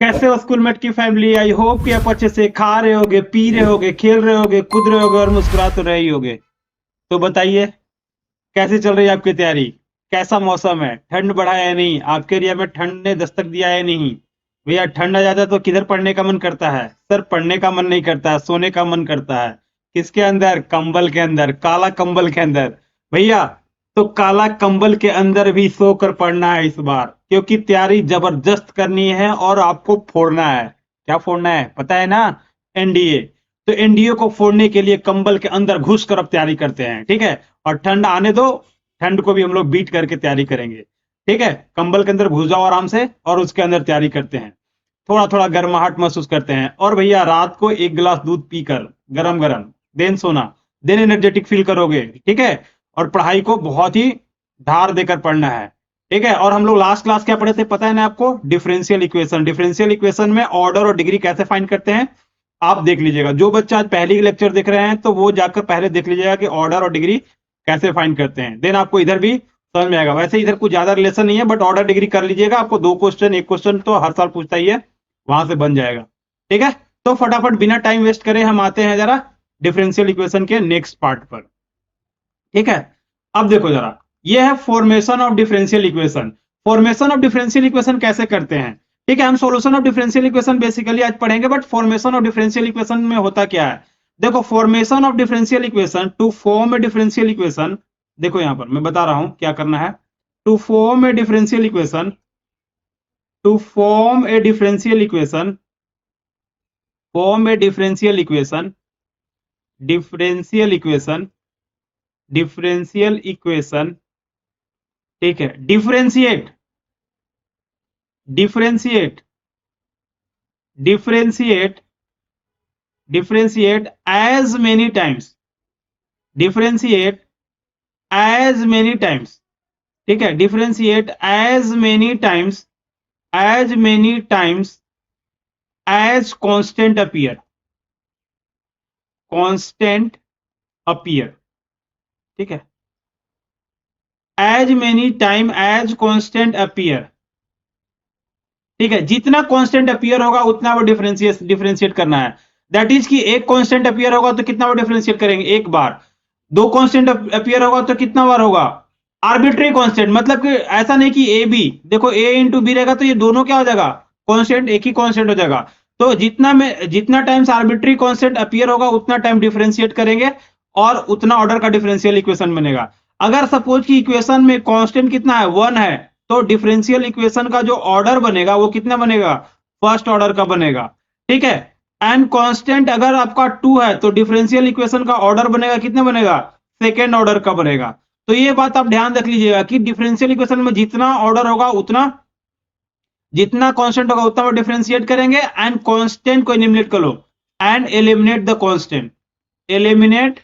कैसे हो स्कूलमेट की फैमिली? आई होप कि आप अच्छे से खा रहे होगे, पी रहे होगे, खेल रहे होगे, कूद रहे होगे और मुस्कुरा तो रहे ही होगे। तो बताइए, कैसे चल रही है आपकी तैयारी? कैसा मौसम है? ठंड बढ़ा है या नहीं? आपके एरिया में ठंड ने दस्तक दिया है नहीं? भैया ठंड आ जाता है तो किधर पढ़ने का मन करता है? सर पढ़ने का मन नहीं करता है, सोने का मन करता है। किसके अंदर? कंबल के अंदर, काला कंबल के अंदर। भैया, तो काला कंबल के अंदर भी सोकर पढ़ना है इस बार, क्योंकि तैयारी जबरदस्त करनी है और आपको फोड़ना है। क्या फोड़ना है पता है ना? एनडीए। तो एनडीए को फोड़ने के लिए कंबल के अंदर घुस कर अब तैयारी करते हैं, ठीक है? और ठंड आने दो, ठंड को भी हम लोग बीट करके तैयारी करेंगे। ठीक है, कंबल के अंदर घुस जाओ आराम से और उसके अंदर तैयारी करते हैं। थोड़ा थोड़ा गर्माहट महसूस करते हैं, और भैया रात को एक गिलास दूध पीकर गरम गरम देन सोना, देन एनर्जेटिक फील करोगे। ठीक है, और पढ़ाई को बहुत ही धार देकर पढ़ना है। ठीक है, और हम लोग लास्ट क्लास क्या पढ़े थे पता है ना आपको? Differential equation. डिफरेंशियल इक्वेशन में ऑर्डर और डिग्री कैसे फाइंड करते हैं आप देख लीजिएगा। जो बच्चा आज पहली लेक्चर देख रहे हैं तो वो जाकर पहले देख लीजिएगा कि ऑर्डर और डिग्री कैसे फाइंड करते हैं, देन आपको इधर भी समझ में आएगा। वैसे इधर कुछ ज्यादा रिलेशन नहीं है, बट ऑर्डर डिग्री कर लीजिएगा, आपको दो क्वेश्चन, एक क्वेश्चन तो हर साल पूछता ही है, वहां से बन जाएगा। ठीक है, तो फटाफट बिना टाइम वेस्ट करे हम आते हैं जरा डिफरेंशियल इक्वेशन के नेक्स्ट पार्ट पर। ठीक है, अब देखो जरा, ये है formation of differential equation. Formation of differential equation कैसे करते हैं? ठीक है, हम solution of differential equation basically आज पढ़ेंगे, but formation of differential equation में होता क्या है? देखो, formation of differential equation, to form a differential equation, देखो यहां पर मैं बता रहा हूं क्या करना है। To form a differential equation, to form a differential equation, form a differential equation, differential equation, differential equation. ठीक है, differentiate, differentiate, differentiate, differentiate as many times, differentiate as many times. ठीक है, differentiate as many times, as many times as constant appear, constant appear. ठीक है, as many time as constant appear. ठीक है, जितना constant appear होगा उतना वो डिफरेंशिएट करना है। दैट इज कि एक कांस्टेंट अपीयर होगा तो कितना वो डिफरेंशिएट करेंगे? एक बार। दो कांस्टेंट अपीयर होगा तो कितना बार होगा? आर्बिट्री कांस्टेंट, मतलब कि ऐसा नहीं कि ए बी, देखो ए इंटू बी रहेगा तो ये दोनों क्या हो जाएगा? कांस्टेंट, एक ही कांस्टेंट हो जाएगा। तो जितना टाइम्स आर्बिट्री कांस्टेंट अपीयर होगा उतना टाइम डिफरेंशिएट करेंगे और उतना ऑर्डर का डिफरेंशियल इक्वेशन बनेगा। अगर सपोज की इक्वेशन में कांस्टेंट कितना है? 1 है, तो डिफरेंशियल इक्वेशन का जो ऑर्डर बनेगा वो कितना बनेगा? फर्स्ट ऑर्डर का बनेगा। ठीक है, एंड कांस्टेंट अगर आपका 2 है तो डिफरेंशियल इक्वेशन का ऑर्डर बनेगा कितना बनेगा? सेकेंड ऑर्डर का बनेगा। तो ये बात आप ध्यान रख लीजिएगा कि डिफरेंशियल इक्वेशन में जितना ऑर्डर होगा उतना, जितना कांस्टेंट होगा उतना वो डिफरेंशिएट करेंगे, एंड कांस्टेंट को एलिमिनेट कर लो, and eliminate the constant, eliminate,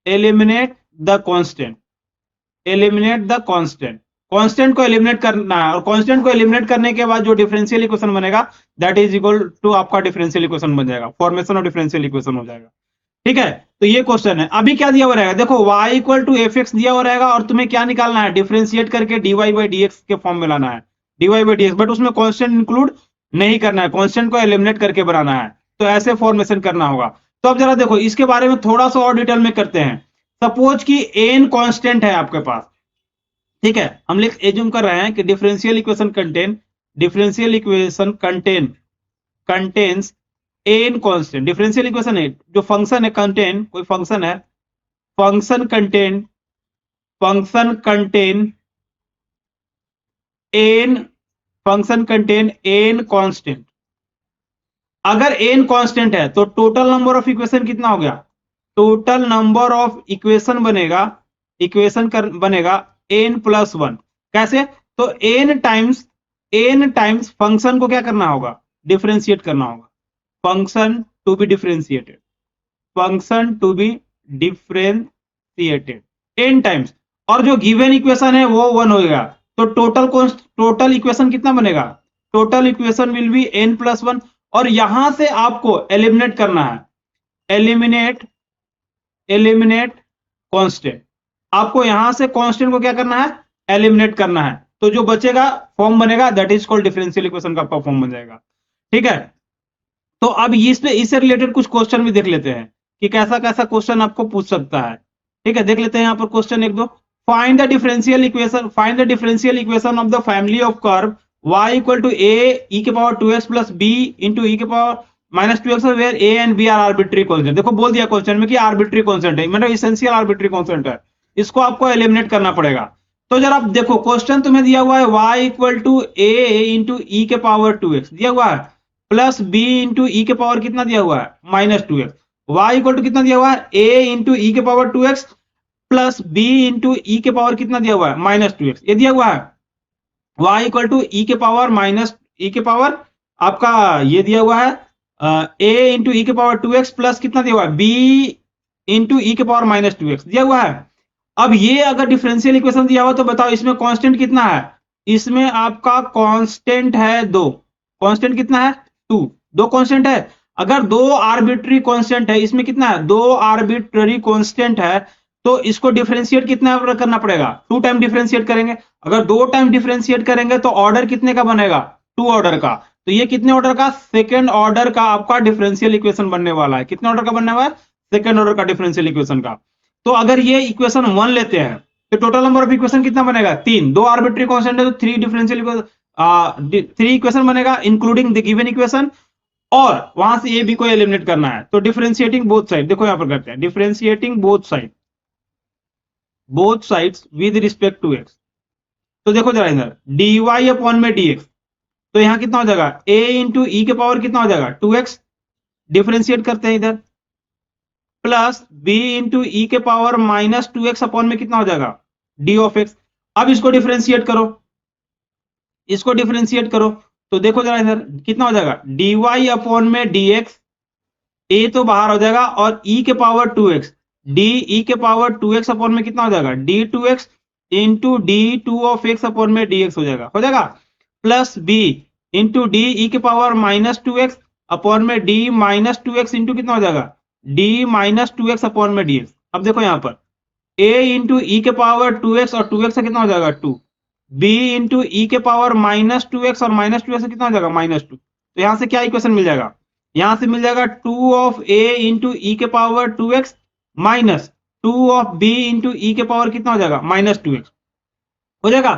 eliminate the constant, eliminate the constant. Constant को एलिमिनेट करना है, और कांस्टेंट को एलिमिनेट करने के बाद जो डिफरेंशियल इक्वेशन बनेगा दैट इज इक्वल टू आपका डिफरेंशियल इक्वेशन बन जाएगा, फॉर्मेशन ऑफ डिफरेंशियल इक्वेशन हो जाएगा। ठीक है, तो ये क्वेश्चन है। अभी क्या दिया हुआ रहेगा? देखो y equal to f x दिया हुआ रहेगा और तुम्हें क्या निकालना है? डिफरेंशिएट करके dy बाई डी एक्स के फॉर्म में लाना है, dy by d x, but उसमें कांस्टेंट इंक्लूड नहीं करना है, कांस्टेंट को एलिमिनेट करके बनाना है। तो ऐसे फॉर्मेशन करना होगा। तो अब जरा देखो इसके बारे में थोड़ा सा और डिटेल में करते हैं। सपोज कि एन कांस्टेंट है आपके पास। ठीक है, हम लोग एज्यूम कर रहे हैं कि differential equation contain, differential equation contains n constant. Differential equation है जो फंक्शन है, कंटेन कोई फंक्शन है, function contain, function contain n, function contain n constant. अगर एन कांस्टेंट है तो टोटल नंबर ऑफ इक्वेशन कितना हो गया? टोटल नंबर ऑफ इक्वेशन बनेगा, बनेगा एन प्लस वन। कैसे? तो एन टाइम्स फंक्शन को क्या करना होगा? डिफरेंशिएट करना होगा। Function to be differentiated, function to be differentiated n times, और जो गिवन इक्वेशन है वो 1 हो गया। तो टोटल इक्वेशन कितना बनेगा? Total equation will be n plus one. और यहां से आपको एलिमिनेट करना है, एलिमिनेट, एलिमिनेट कांस्टेंट। आपको यहां से कांस्टेंट को क्या करना है? एलिमिनेट करना है। तो जो बचेगा फॉर्म बनेगा that is called differential equation का आपका फॉर्म बन जाएगा। ठीक है, तो अब इससे रिलेटेड कुछ क्वेश्चन भी देख लेते हैं कि कैसा कैसा क्वेश्चन आपको पूछ सकता है। ठीक है, देख लेते हैं यहाँ पर क्वेश्चन एक दो। Find the differential equation of the family of curve y equal to a e के power 2x plus b into e के power minus 2x where a and b are arbitrary constant. देखो बोल दिया question में कि arbitrary constant है, मतलब essential arbitrary constant है, इसको आपको एलिमिनेट करना पड़ेगा। तो जरा आप देखो क्वेश्चन तुम्हें दिया हुआ है y equal to a into e के पावर 2x दिया हुआ है, प्लस b इंटू ई के पावर कितना दिया हुआ है minus 2x, y equal to कितना दिया हुआ है a इंटू ई के power 2x plus b into e के पावर कितना दिया हुआ है माइनस 2x, ये दिया हुआ है। y इक्वल टू ई के पावर माइनस ई के पावर आपका ये दिया हुआ है a इंटू ई के पावर 2x प्लस कितना दिया हुआ है b इंटू ई के पावर माइनस 2x दिया हुआ है। अब ये अगर डिफरेंशियल इक्वेशन दिया हुआ तो बताओ इसमें कांस्टेंट कितना है, इसमें आपका कांस्टेंट है दो, कांस्टेंट कितना है टू, दो कांस्टेंट है। अगर दो आर्बिट्री कांस्टेंट है, इसमें कितना है दो आर्बिट्ररी कांस्टेंट है, तो इसको डिफरेंशिएट कितना करना पड़ेगा, टू टाइम डिफरेंशिएट करेंगे। अगर दो टाइम डिफरेंशिएट करेंगे तो ऑर्डर कितने का बनेगा, टू ऑर्डर का। तो ये कितने ऑर्डर का, सेकेंड ऑर्डर का आपका डिफरेंशियल इक्वेशन बनने वाला है। कितने ऑर्डर का बनने वाला है, सेकेंड ऑर्डर का डिफरेंशियल इक्वेशन का। तो अगर ये इक्वेशन 1 लेते हैं तो टोटल नंबर ऑफ इक्वेशन कितना बनेगा, तीन, दो आर्बिट्री कांस्टेंट है तो थ्री डिफरेंशियल थ्री इक्वेशन बनेगा इंक्लूडिंग द गिवन इक्वेशन, और वहां से ए बी को एलिमिनेट करना है। तो डिफरेंशिएटिंग बोथ साइड, देखो यहां पर करते हैं differentiating both sides with respect to x. तो देखो जरा इधर dy अपॉन में dx, तो यहां कितना हो जाएगा a इंटू ई के पावर कितना हो जाएगा 2x, डिफरेंशिएट करते हैं इधर, प्लस b इंटू ई के पावर माइनस 2x अपॉन में कितना हो जाएगा d ऑफ x। अब इसको डिफरेंशिएट करो, इसको डिफरेंशिएट करो, तो देखो जरा इधर कितना हो जाएगा dy अपॉन में dx, a तो बाहर हो जाएगा और e के पावर 2x, d e के पावर 2x अपॉन में कितना हो जाएगा d2x into d2 of x upon में dx हो जाएगा plus b into d e के पावर माइनस 2x अपॉन में d माइनस 2x इंटू कितना हो जाएगा d माइनस 2x अपॉन में dx। अब देखो यहाँ पर a इंटू ई के पावर 2x और 2x से कितना हो जाएगा 2, b इंटू ई के पावर माइनस 2x और माइनस 2x से कितना हो जाएगा माइनस 2। तो यहाँ से क्या इक्वेशन मिल जाएगा, यहां से मिल जाएगा 2 ऑफ a इंटू ई के power 2x minus 2 of b into e के पावर कितना हो जाएगा माइनस 2x हो जाएगा।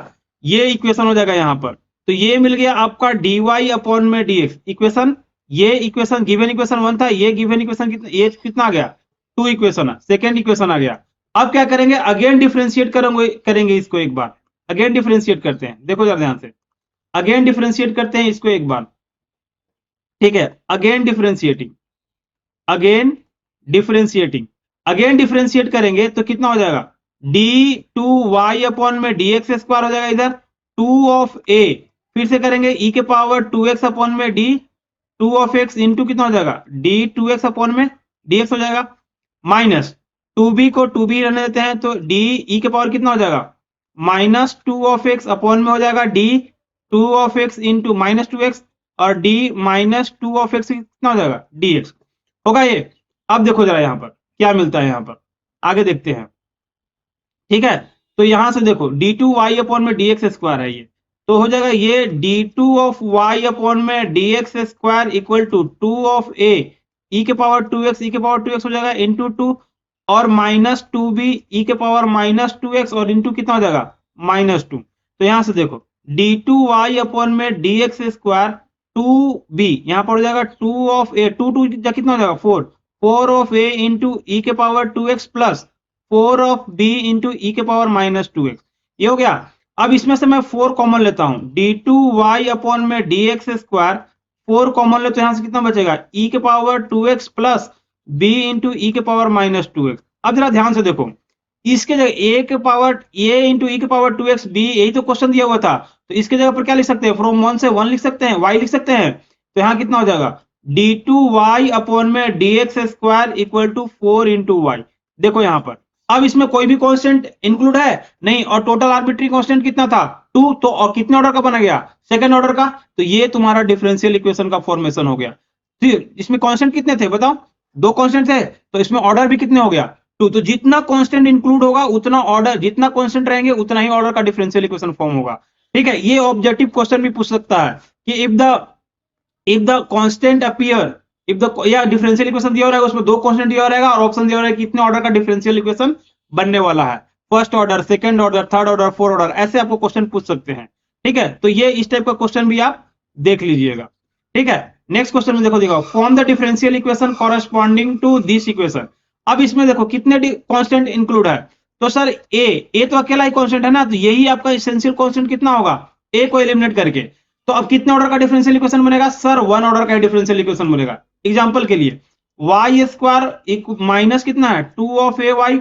ये इक्वेशन हो जाएगा यहाँ पर। तो ये मिल गया आपका dy अपॉन में dx इक्वेशन। ये इक्वेशन गिवन इक्वेशन 1 था, ये गिवन इक्वेशन कितना, ये कितना आ गया 2 इक्वेशन है, सेकेंड इक्वेशन आ गया। अब क्या करेंगे, अगेन डिफरेंशिएट करेंगे इसको एक बार, अगेन डिफरेंशिएट करते हैं, देखो जरा ध्यान से, अगेन डिफरेंशिएट करते हैं इसको एक बार। ठीक है, अगेन डिफरेंशिएट करेंगे तो कितना हो जाएगा d2y अपॉन में dx स्क्वायर हो जाएगा इधर 2 ऑफ a, फिर से करेंगे e के पावर 2x अपॉन में d 2 ऑफ x इंटू कितना हो जाएगा d2x अपॉन में dx हो जाएगा, माइनस 2b को 2b रहने देते हैं तो d e के पावर कितना हो जाएगा माइनस 2 ऑफ x अपॉन में हो जाएगा d 2 of x into minus 2x और d माइनस 2 ऑफ x कितना हो जाएगा dx होगा ये। अब देखो जरा यहाँ पर क्या मिलता है, यहाँ पर आगे देखते हैं। ठीक है, तो यहां से देखो d2y अपॉन में dx स्क्वायर है ये, तो हो जाएगा ये d2 ऑफ y अपॉन में dx square equal to 2 of a e के पावर 2x हो जाएगा इंटू 2 और माइनस 2b e के पावर माइनस 2x और इंटू कितना हो जाएगा माइनस 2। तो यहां से देखो d2y अपॉन में dx स्क्वायर 2b यहां पर हो जाएगा 2 ऑफ a, 2 कितना हो जाएगा 4 ऑफ a इंटू ई के power 2x plus 4 of b into e के पावर माइनस 2x, ये हो गया। अब इसमें से मैं 4 कॉमन लेता हूं, d2y अपॉन में dx स्क्वायर 4 कॉमन ले तो यहां से कितना बचेगा ई के power 2x plus b into e के पावर माइनस 2x। अब जरा ध्यान से देखो, इसके जगह a के पावर a इंटू ई के पावर 2x b, यही तो क्वेश्चन दिया हुआ था, तो इसके जगह पर क्या लिख सकते हैं, फ्रॉम 1 से 1 लिख सकते हैं, y लिख सकते हैं। तो यहाँ कितना हो जाएगा d2y अपॉन में dx square equal to 4 into y. देखो यहाँ पर अब इसमें कोई भी कांस्टेंट इंक्लूड है नहीं, और टोटल आर्बिट्री कांस्टेंट कितना था 2, तो और कितने ऑर्डर का बना गया सेकंड ऑर्डर का। तो ये तुम्हारा डिफरेंशियल इक्वेशन का फॉर्मेशन हो गया। फिर इसमें कांस्टेंट कितने थे बताओ, 2 कांस्टेंट थे, तो इसमें ऑर्डर भी कितने हो गया 2। तो जितना कांस्टेंट इंक्लूड होगा उतना ऑर्डर, जितना कांस्टेंट रहेंगे उतना ही ऑर्डर का डिफरेंशियल इक्वेशन फॉर्म होगा। ठीक है, ये ऑब्जेक्टिव क्वेश्चन भी पूछ सकता है कि if the if the constant appear, if the, या डिफरेंशियल इक्वेशन दिया रहेगा, उसमें दो कांस्टेंट दिया रहेगा और ऑप्शन दिया रहेगा कितने ऑर्डर का डिफरेंशियल इक्वेशन बनने वाला है, first order, second order, third order, fourth order, ऐसे आपको क्वेश्चन पूछ सकते हैं। ठीक है, तो ये इस टाइप का क्वेश्चन भी आप देख लीजिएगा। ठीक है, नेक्स्ट क्वेश्चन में देखो form the differential equation corresponding to this equation. अब इसमें देखो कितने कांस्टेंट इंक्लूड है, तो सर ए तो अकेला ही कांस्टेंट है ना, तो यही आपका एसेंशियल कांस्टेंट कितना होगा, ए को एलिमिनेट करके। तो अब कितने ऑर्डर का डिफरेंशियल इक्वेशन बनेगा, सर वन ऑर्डर का डिफरेंशियल इक्वेशन बनेगा। एग्जांपल के लिए वाई स्क्वायर माइनस कितना है, two of a y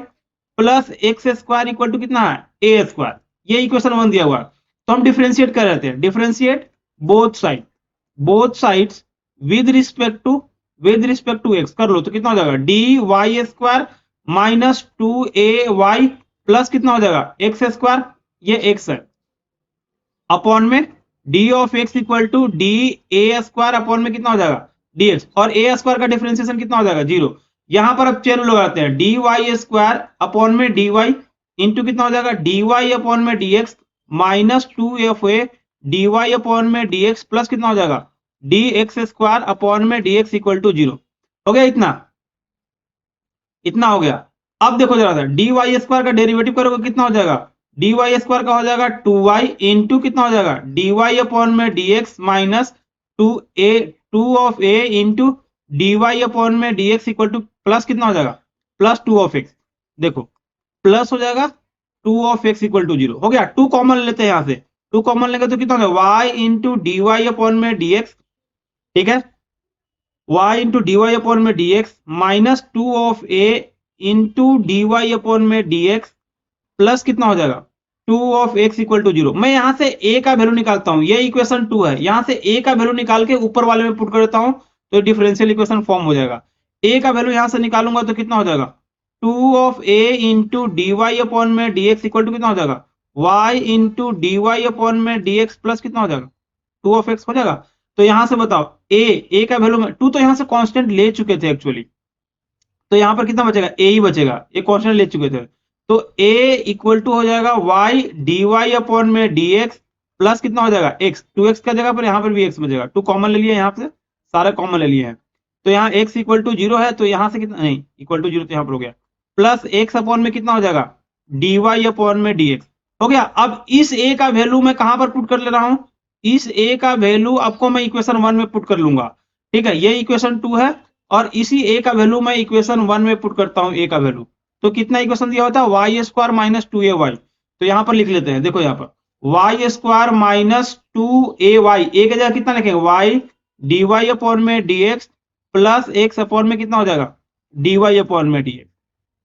plus x square equal to कितना है, ए स्क्वायर, ये इक्वेशन वन दिया हुआ है। तो हम डिफरेंशिएट कर रहे थे, differentiate both sides with respect to x कर लो, तो कितना हो जाएगा, d y square minus two a y plus कितना हो जाएगा, एक्स स्क्वायर, ये एक्स है, अपॉन में d of x equal to d a square upon में कितना हो जाएगा, डी एक्स, और ए स्क्वायर का डिफरेंशिएशन कितना हो जाएगा, जीरो। यहां पर अब चेन लगाते हैं, डी वाई स्क्वायर अपॉन में डी वाई इंटू कितना हो जाएगा, डी वाई अपॉन में d x minus two f a d y upon में डी एक्स प्लस कितना हो जाएगा, डी एक्स स्क्वायर अपॉन में d x equal to zero. हो गया इतना हो गया। अब देखो जरा सा, डी वाई स्क्वायर का डेरिवेटिव करोगे कितना हो जाएगा, डी वाई स्क्वायर का हो जाएगा टू वाई इंटू कितना हो जाएगा, डी वाई अपॉन में d x minus two of a into d y upon में d x equal to plus कितना हो जाएगा, प्लस टू ऑफ एक्स, देखो प्लस हो जाएगा two of x equal to zero. हो गया, टू कॉमन लेते हैं, यहां से टू कॉमन लेंगे तो कितना हो जाएगा, y into d y upon में डी एक्स, ठीक है, y into d y upon में d x minus two of a into d y upon में डी एक्स प्लस कितना हो जाएगा, two of x equal to zero. मैं यहां से ए का वैल्यू निकालता हूं, ये इक्वेशन टू है, यहां से ए का वैल्यू निकाल के ऊपर वाले में पुट कर देता हूं, तो डिफरेंशियल इक्वेशन फॉर्म हो जाएगा। ए का वैल्यू यहां से निकालूंगा तो कितना हो जाएगा, two of a into d y upon में डी एक्स इक्वल टू कितना हो जाएगा, y into d y upon में डी एक्स प्लस कितना हो जाएगा, टू ऑफ एक्स हो जाएगा। तो यहां से बताओ ए का वैल्यू में टू, तो यहां से कांस्टेंट ले चुके थे एक्चुअली, तो यहां पर कितना बचेगा, ए ही बचेगा, ये कांस्टेंट ले चुके थे, तो ए इक्वल टू हो जाएगा वाई डी वाई अपॉन में डी एक्स प्लस कितना हो जाएगा, एक्स, टू एक्स का जगह पर यहां पर भी एक्स बचेगा, टू कॉमन ले लिया, यहां से सारे कॉमन ले लिए हैं, तो यहाँ एक्स इक्वल टू जीरो है, तो यहां से कितना, नहीं इक्वल टू जीरो तो यहां पर हो गया, प्लस एक्स अपॉन में कितना हो जाएगा, डी वाई अपॉन में डी एक्स हो गया। अब इस ए का वैल्यू मैं कहां पर पुट कर ले रहा हूं, इस ए का वैल्यू आपको मैं इक्वेशन वन में पुट कर लूंगा, ठीक है, ये इक्वेशन टू है और इसी ए का वैल्यू मैं इक्वेशन वन में पुट करता हूं, ए का वैल्यू, तो कितना इक्वेशन दिया होता है, Y square minus two a Y, तो यहां पर लिख लेते हैं, देखो यहां पर Y square minus two a Y, ए की जगह कितना लिखेंगे, वाई डी वाई अपॉन में d x plus x upon में कितना हो जाएगा, डी वाई अपॉन में डी एक्स,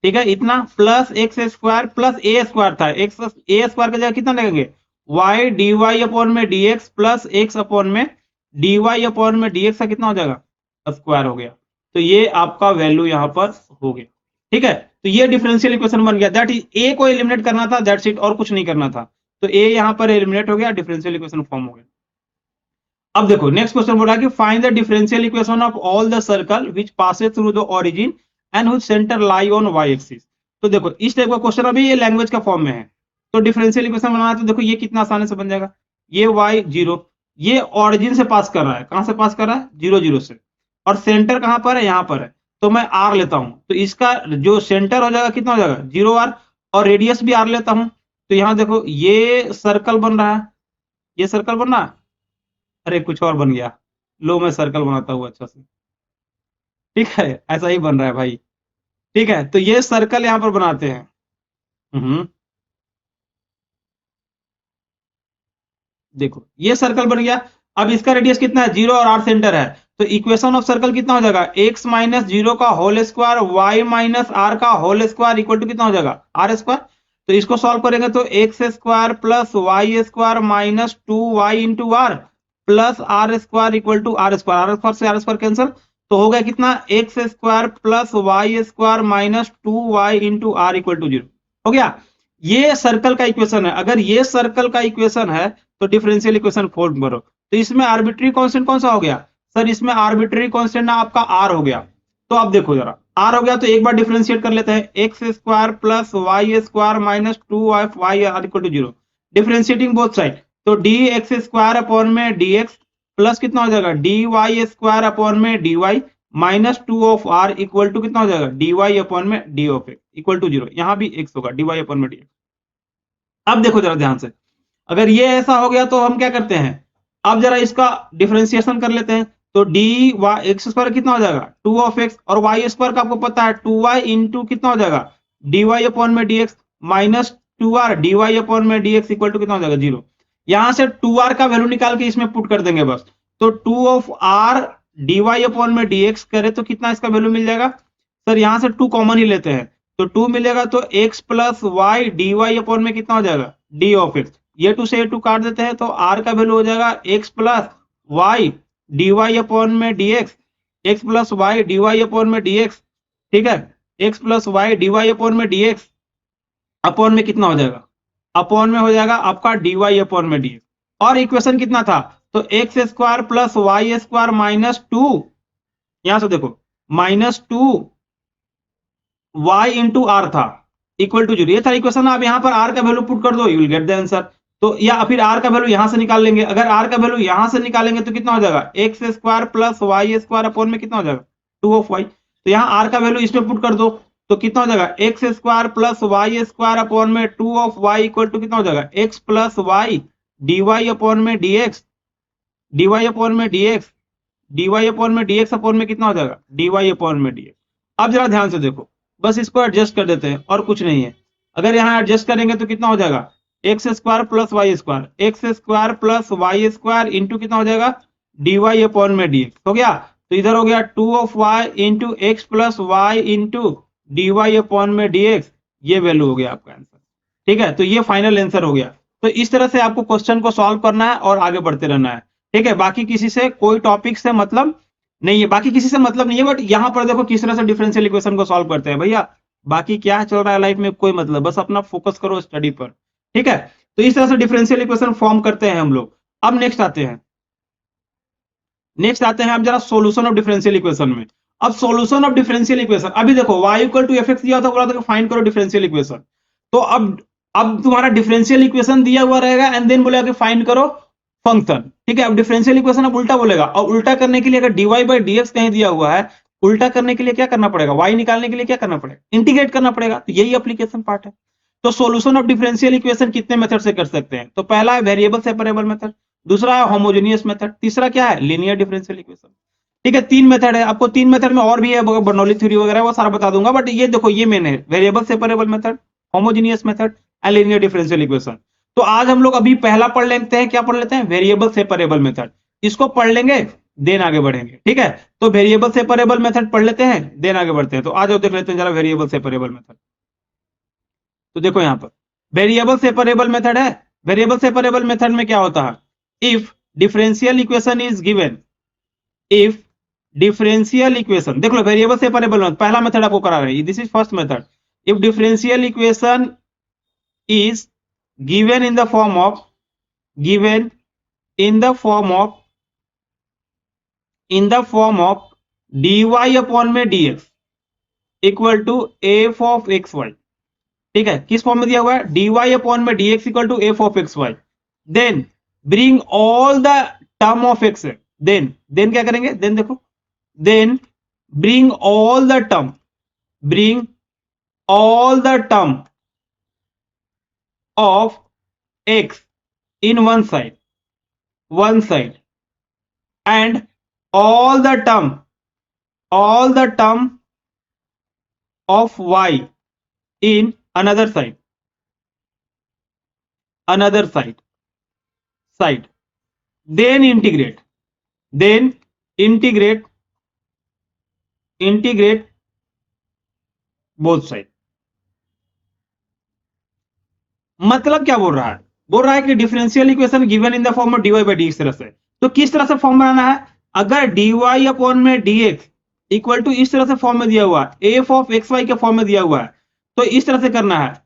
ठीक है, इतना प्लस एक्स स्क्वायर प्लस ए स्क्वायर था, एक्स ए स्क्वायर की जगह कितना लगेंगे, वाई डी वाई अपॉन में d x plus x upon में डी वाई अपॉन में डी एक्स का कितना हो जाएगा, स्क्वायर हो गया। तो ये आपका वैल्यू यहां पर हो गया, ठीक है, तो ये डिफरेंशियल इक्वेशन बन गया, दैट इज ए को एलिमिनेट करना था, दैट्स इट, और कुछ नहीं करना था, तो ए यहां पर एलिमिनेट हो गया, डिफरेंशियल इक्वेशन फॉर्म हो गया। अब देखो नेक्स्ट क्वेश्चन बोल रहा है कि find the differential equation of all the circle which passes through the origin and which centre lie on y axis. तो देखो इस टाइप का क्वेश्चन अभी ये लैंग्वेज का फॉर्म में है, तो डिफरेंशियल इक्वेशन बनाना है, तो देखो ये कितना आसानी से बन जाएगा, ये वाई जीरो, ये ओरिजिन से पास कर रहा है, कहां से पास कर रहा है, जीरो जीरो से, और सेंटर कहां पर है, यहां पर है, तो मैं आर लेता हूं, तो इसका जो सेंटर हो जाएगा कितना हो जाएगा, जीरो आर, और रेडियस भी आर लेता हूं, तो यहां देखो ये सर्कल बन रहा है, ये सर्कल बन रहा है, अरे कुछ और बन गया, लो मैं सर्कल बनाता हूँ अच्छा से, ठीक है, ऐसा ही बन रहा है भाई, ठीक है, तो ये सर्कल यहां पर बनाते हैं, देखो ये सर्कल बन गया, अब इसका रेडियस कितना है, जीरो और आर सेंटर है, तो इक्वेशन ऑफ सर्कल कितना हो जाएगा, एक्स माइनस जीरो का whole square y minus r का होल स्क्वायर इक्वल टू कितना हो जाएगा, आर स्क्वायर। तो इसको सॉल्व करेंगे तो x square plus y square minus two y into r plus r square equal to r square, r square से r square cancel, तो हो गया कितना, x square plus y square minus two y into r equal to zero, हो गया। ये circle का equation है, अगर ये सर्कल का इक्वेशन है तो डिफरेंशियल इक्वेशन फॉर्म करो, तो इसमें आर्बिट्री कांस्टेंट कौन सा हो गया, सर इसमें आर्बिट्री कांस्टेंट ना आपका आर हो गया, तो अब देखो जरा आर हो गया, तो एक बार डिफरेंशिएट कर लेते हैं, x square plus y square minus two y r equal to zero, differentiating both side, तो डी एक्स स्क्वायर अपॉन में डी एक्स प्लस कितना हो जाएगा डी वाई स्क्वायर अपॉन में d y minus 2 of r equal to कितना हो जाएगा d y upon में d of x equal to 0। यहाँ भी एक्स होगा डी वाई अपॉन में डी एक्स। अब देखो जरा ध्यान से, अगर ये ऐसा हो गया तो हम क्या करते हैं, अब जरा इसका डिफरेंशिएशन कर लेते हैं। तो डी वाई एक्स स्क्वायर कितना हो जाएगा 2 ऑफ एक्स, और वाई स्क्वायर का आपको पता है 2y इंटू कितना हो जाएगा डी वाई अपॉन में d x minus 2r d y upon में डी एक्स इक्वल टू कितना हो जाएगा 0। यहां से 2r का वैल्यू निकाल के इसमें पुट कर देंगे बस। तो 2 of r d y upon में डी एक्स करे तो कितना इसका वैल्यू मिल जाएगा सर, यहां से 2 कॉमन ही लेते हैं तो 2 मिलेगा, तो x plus y d y upon में कितना हो जाएगा डी ऑफ एक्स। ये 2 से ये 2 काट देते हैं तो r का वैल्यू हो जाएगा x plus y d y upon में d x, x plus y d y upon में डी एक्स, ठीक है, x plus y d y upon में डी एक्स अपॉन में कितना हो जाएगा, अपॉन में हो जाएगा आपका डी वाई अपॉन में डी एक्स। और इक्वेशन कितना था, तो x square plus y square minus 2, यहां से देखो माइनस 2 y इंटू आर था इक्वल टू 0, ये था इक्वेशन। आप यहाँ पर r का वैल्यू पुट कर दो, you will get the answer. तो या फिर r का वैल्यू यहां से निकाल लेंगे, अगर r का वैल्यू यहां से निकालेंगे तो कितना हो जाएगा x square plus y square upon में कितना हो जाएगा 2 ऑफ y। तो यहाँ r का वैल्यू इसमें पुट कर दो तो कितना हो जाएगा x square plus y square upon में 2 ऑफ y इक्वल टू कितना हो जाएगा x plus y d y upon में d x, d y upon में d x, d y upon में डी एक्स अपॉन में कितना हो जाएगा डी वाई अपॉन में डी एक्स। अब जरा ध्यान से देखो, बस इसको एडजस्ट कर देते हैं और कुछ नहीं है। अगर यहाँ एडजस्ट करेंगे तो कितना हो जाएगा x square plus y square, x square plus y square into कितना हो जाएगा डी वाई अपॉन में डी एक्स हो गया। तो इधर हो गया 2 of y into x plus y into d y upon में डी एक्स, ये वैल्यू हो गया आपका आंसर, ठीक है। तो ये फाइनल आंसर हो गया। तो इस तरह से आपको क्वेश्चन को सॉल्व करना है और आगे बढ़ते रहना है, ठीक है। बाकी किसी से कोई टॉपिक से मतलब नहीं है, बाकी किसी से मतलब नहीं है, बट यहाँ पर देखो किस तरह से डिफरेंशियल इक्वेशन को सॉल्व करते हैं भैया। बाकी क्या चल रहा है लाइफ में कोई मतलब, बस अपना फोकस करो स्टडी पर, ठीक है। तो इस तरह से डिफरेंशियल इक्वेशन फॉर्म करते हैं हम लोग। अब नेक्स्ट आते हैं हम जरा सॉल्यूशन ऑफ डिफरेंशियल इक्वेशन में। अब सॉल्यूशन ऑफ डिफरेंशियल इक्वेशन, अभी देखो y इक्वल टू fx दिया था, बोला था फाइंड करो डिफरेंशियल इक्वेशन। तो अब तुम्हारा डिफरेंशियल इक्वेशन दिया हुआ रहेगा एंड देन बोलेगा कि फाइंड करो फंक्शन, ठीक है। अब डिफरेंशियल इक्वेशन अब उल्टा बोलेगा, और उल्टा करने के लिए अगर dy बाई dx कहीं दिया हुआ है, उल्टा करने के लिए क्या करना पड़ेगा, y निकालने के लिए क्या करना पड़ेगा, इंटीग्रेट करना पड़ेगा। तो यही एप्लीकेशन पार्ट है। तो सॉल्यूशन ऑफ डिफरेंशियल इक्वेशन कितने मेथड से कर सकते हैं, तो पहला है वेरिएबल सेपरेबल मेथड, दूसरा है होमोजेनियस मेथड, तीसरा क्या है लीनियर डिफरेंशियल इक्वेशन, ठीक है। 3 मेथड है, आपको 3 मेथड में और भी है, बर्नौली थ्योरी वगैरह वो सारा बता दूंगा, बट ये देखो ये मेन है, variable separable method, homogeneous method and linear differential equation. तो आज हम लोग अभी पहला पढ़ लेते हैं, क्या पढ़ लेते हैं, वेरिएबल सेपरेबल मेथड। इसको पढ़ लेंगे देन आगे बढ़ेंगे, ठीक है। तो वेरिएबल सेपरेबल मेथड पढ़ लेते हैं देन आगे बढ़ते हैं। तो आज देख लेते हैं जरा वेरिएबल सेपरेबल मेथड। तो देखो यहाँ पर वेरिएबल सेपरेबल मेथड है। वेरिएबल सेपरेबल मेथड में क्या होता है, if differential equation is given, if differential equation, देख लो वेरिएबल सेपरेबल मेथड पहला मेथड आपको करा रहे हैं, this is first method. If differential equation is given in the form of dy upon में dx equal to f of x y, ठीक है। किस फॉर्म में दिया हुआ है, dy अपॉन में dx equal to f of x y, then bring all the term of x, then क्या करेंगे, देन देखो, then bring all the term of x in one side and all the term of y in another side, then integrate both sides। मतलब क्या बोल रहा है, बोल रहा है कि differential equation given in the form of dy by dx तरह से। तो किस तरह से फॉर्म बनाना है, अगर dy अपॉन में dx इक्वल टू इस तरह से फॉर्म में दिया हुआ है, एफ ऑफ एक्स वाई के फॉर्म में दिया हुआ है, तो इस तरह से करना है,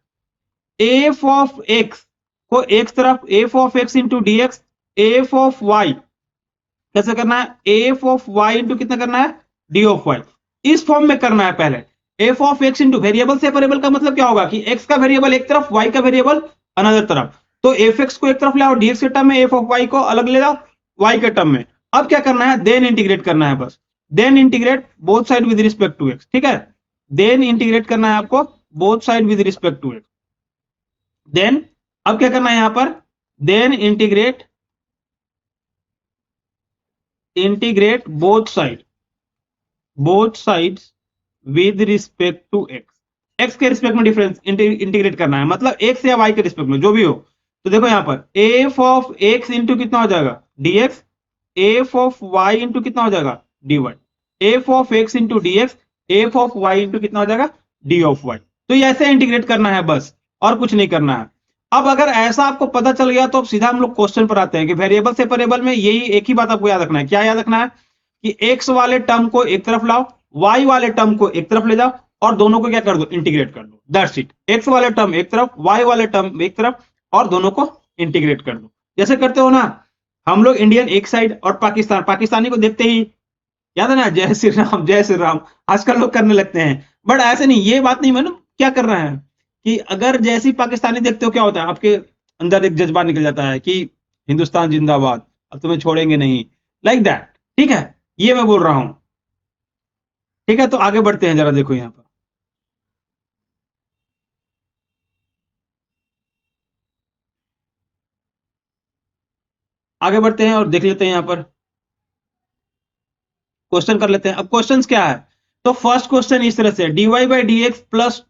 एफ ऑफ एक्स को एक तरफ, f of x into d x, f of y कैसे करना है, एफ ऑफ वाई इंटू कितना करना है डी ऑफ वाई, इस फॉर्म में करना है पहले। F of x into variable separable का मतलब क्या होगा कि एक्स का वेरिएबल एक तरफ, वाई का वेरिएबल अनदर तरफ। तो एफ एक्स को एक तरफ ले आओ डीएक्स के टर्म में, एफ ऑफ वाई को अलग ले जाओ वाई के टर्म में, अब क्या करना है, देन इंटीग्रेट करना है बस, then integrate both side with respect to x, ठीक है, देन इंटीग्रेट करना है आपको both side with respect to x. Then अब क्या करना है यहां पर, then integrate both sides with respect to x, x के रिस्पेक्ट में डिफरेंस इंटीग्रेट करना है, मतलब एक्स या वाई के रिस्पेक्ट में जो भी हो। तो देखो यहां पर एफ ऑफ एक्स इंटू कितना हो जाएगा dx, f of y into कितना हो जाएगा dy, f of x into dx, f of y into कितना हो जाएगा डी ऑफ वाई। तो ये ऐसे इंटीग्रेट करना है बस, और कुछ नहीं करना है। अब अगर ऐसा आपको पता चल गया तो अब सीधा हम लोग क्वेश्चन पर आते हैं कि वेरिएबल सेपरेबल में यही एक ही बात आपको याद रखना है। क्या याद रखना है कि एक्स वाले टर्म को एक तरफ लाओ, वाई वाले टर्म को एक तरफ ले जाओ, और दोनों को क्या कर दो, इंटीग्रेट कर दो, दैट्स इट। एक्स वाले टर्म एक तरफ, वाई वाले टर्म एक तरफ, और दोनों को इंटीग्रेट कर दो। जैसे करते हो ना हम लोग, इंडियन एक साइड और पाकिस्तान, पाकिस्तानी को देखते ही याद है ना, जय श्री राम जय श्री राम, आजकल लोग करने लगते हैं। बट ऐसे नहीं, ये बात नहीं, मैंने क्या कर रहे हैं कि अगर जैसी पाकिस्तानी देखते हो क्या होता है, आपके अंदर एक जज्बा निकल जाता है कि हिंदुस्तान जिंदाबाद, अब तुम्हें छोड़ेंगे नहीं, लाइक दैट, ठीक है, ये मैं बोल रहा हूं। ठीक है, तो आगे बढ़ते हैं, जरा देखो यहां पर, आगे बढ़ते हैं और देख लेते हैं यहां पर, क्वेश्चन कर लेते हैं। अब क्वेश्चन क्या है, तो फर्स्ट क्वेश्चन इस तरह से, dy by d x plus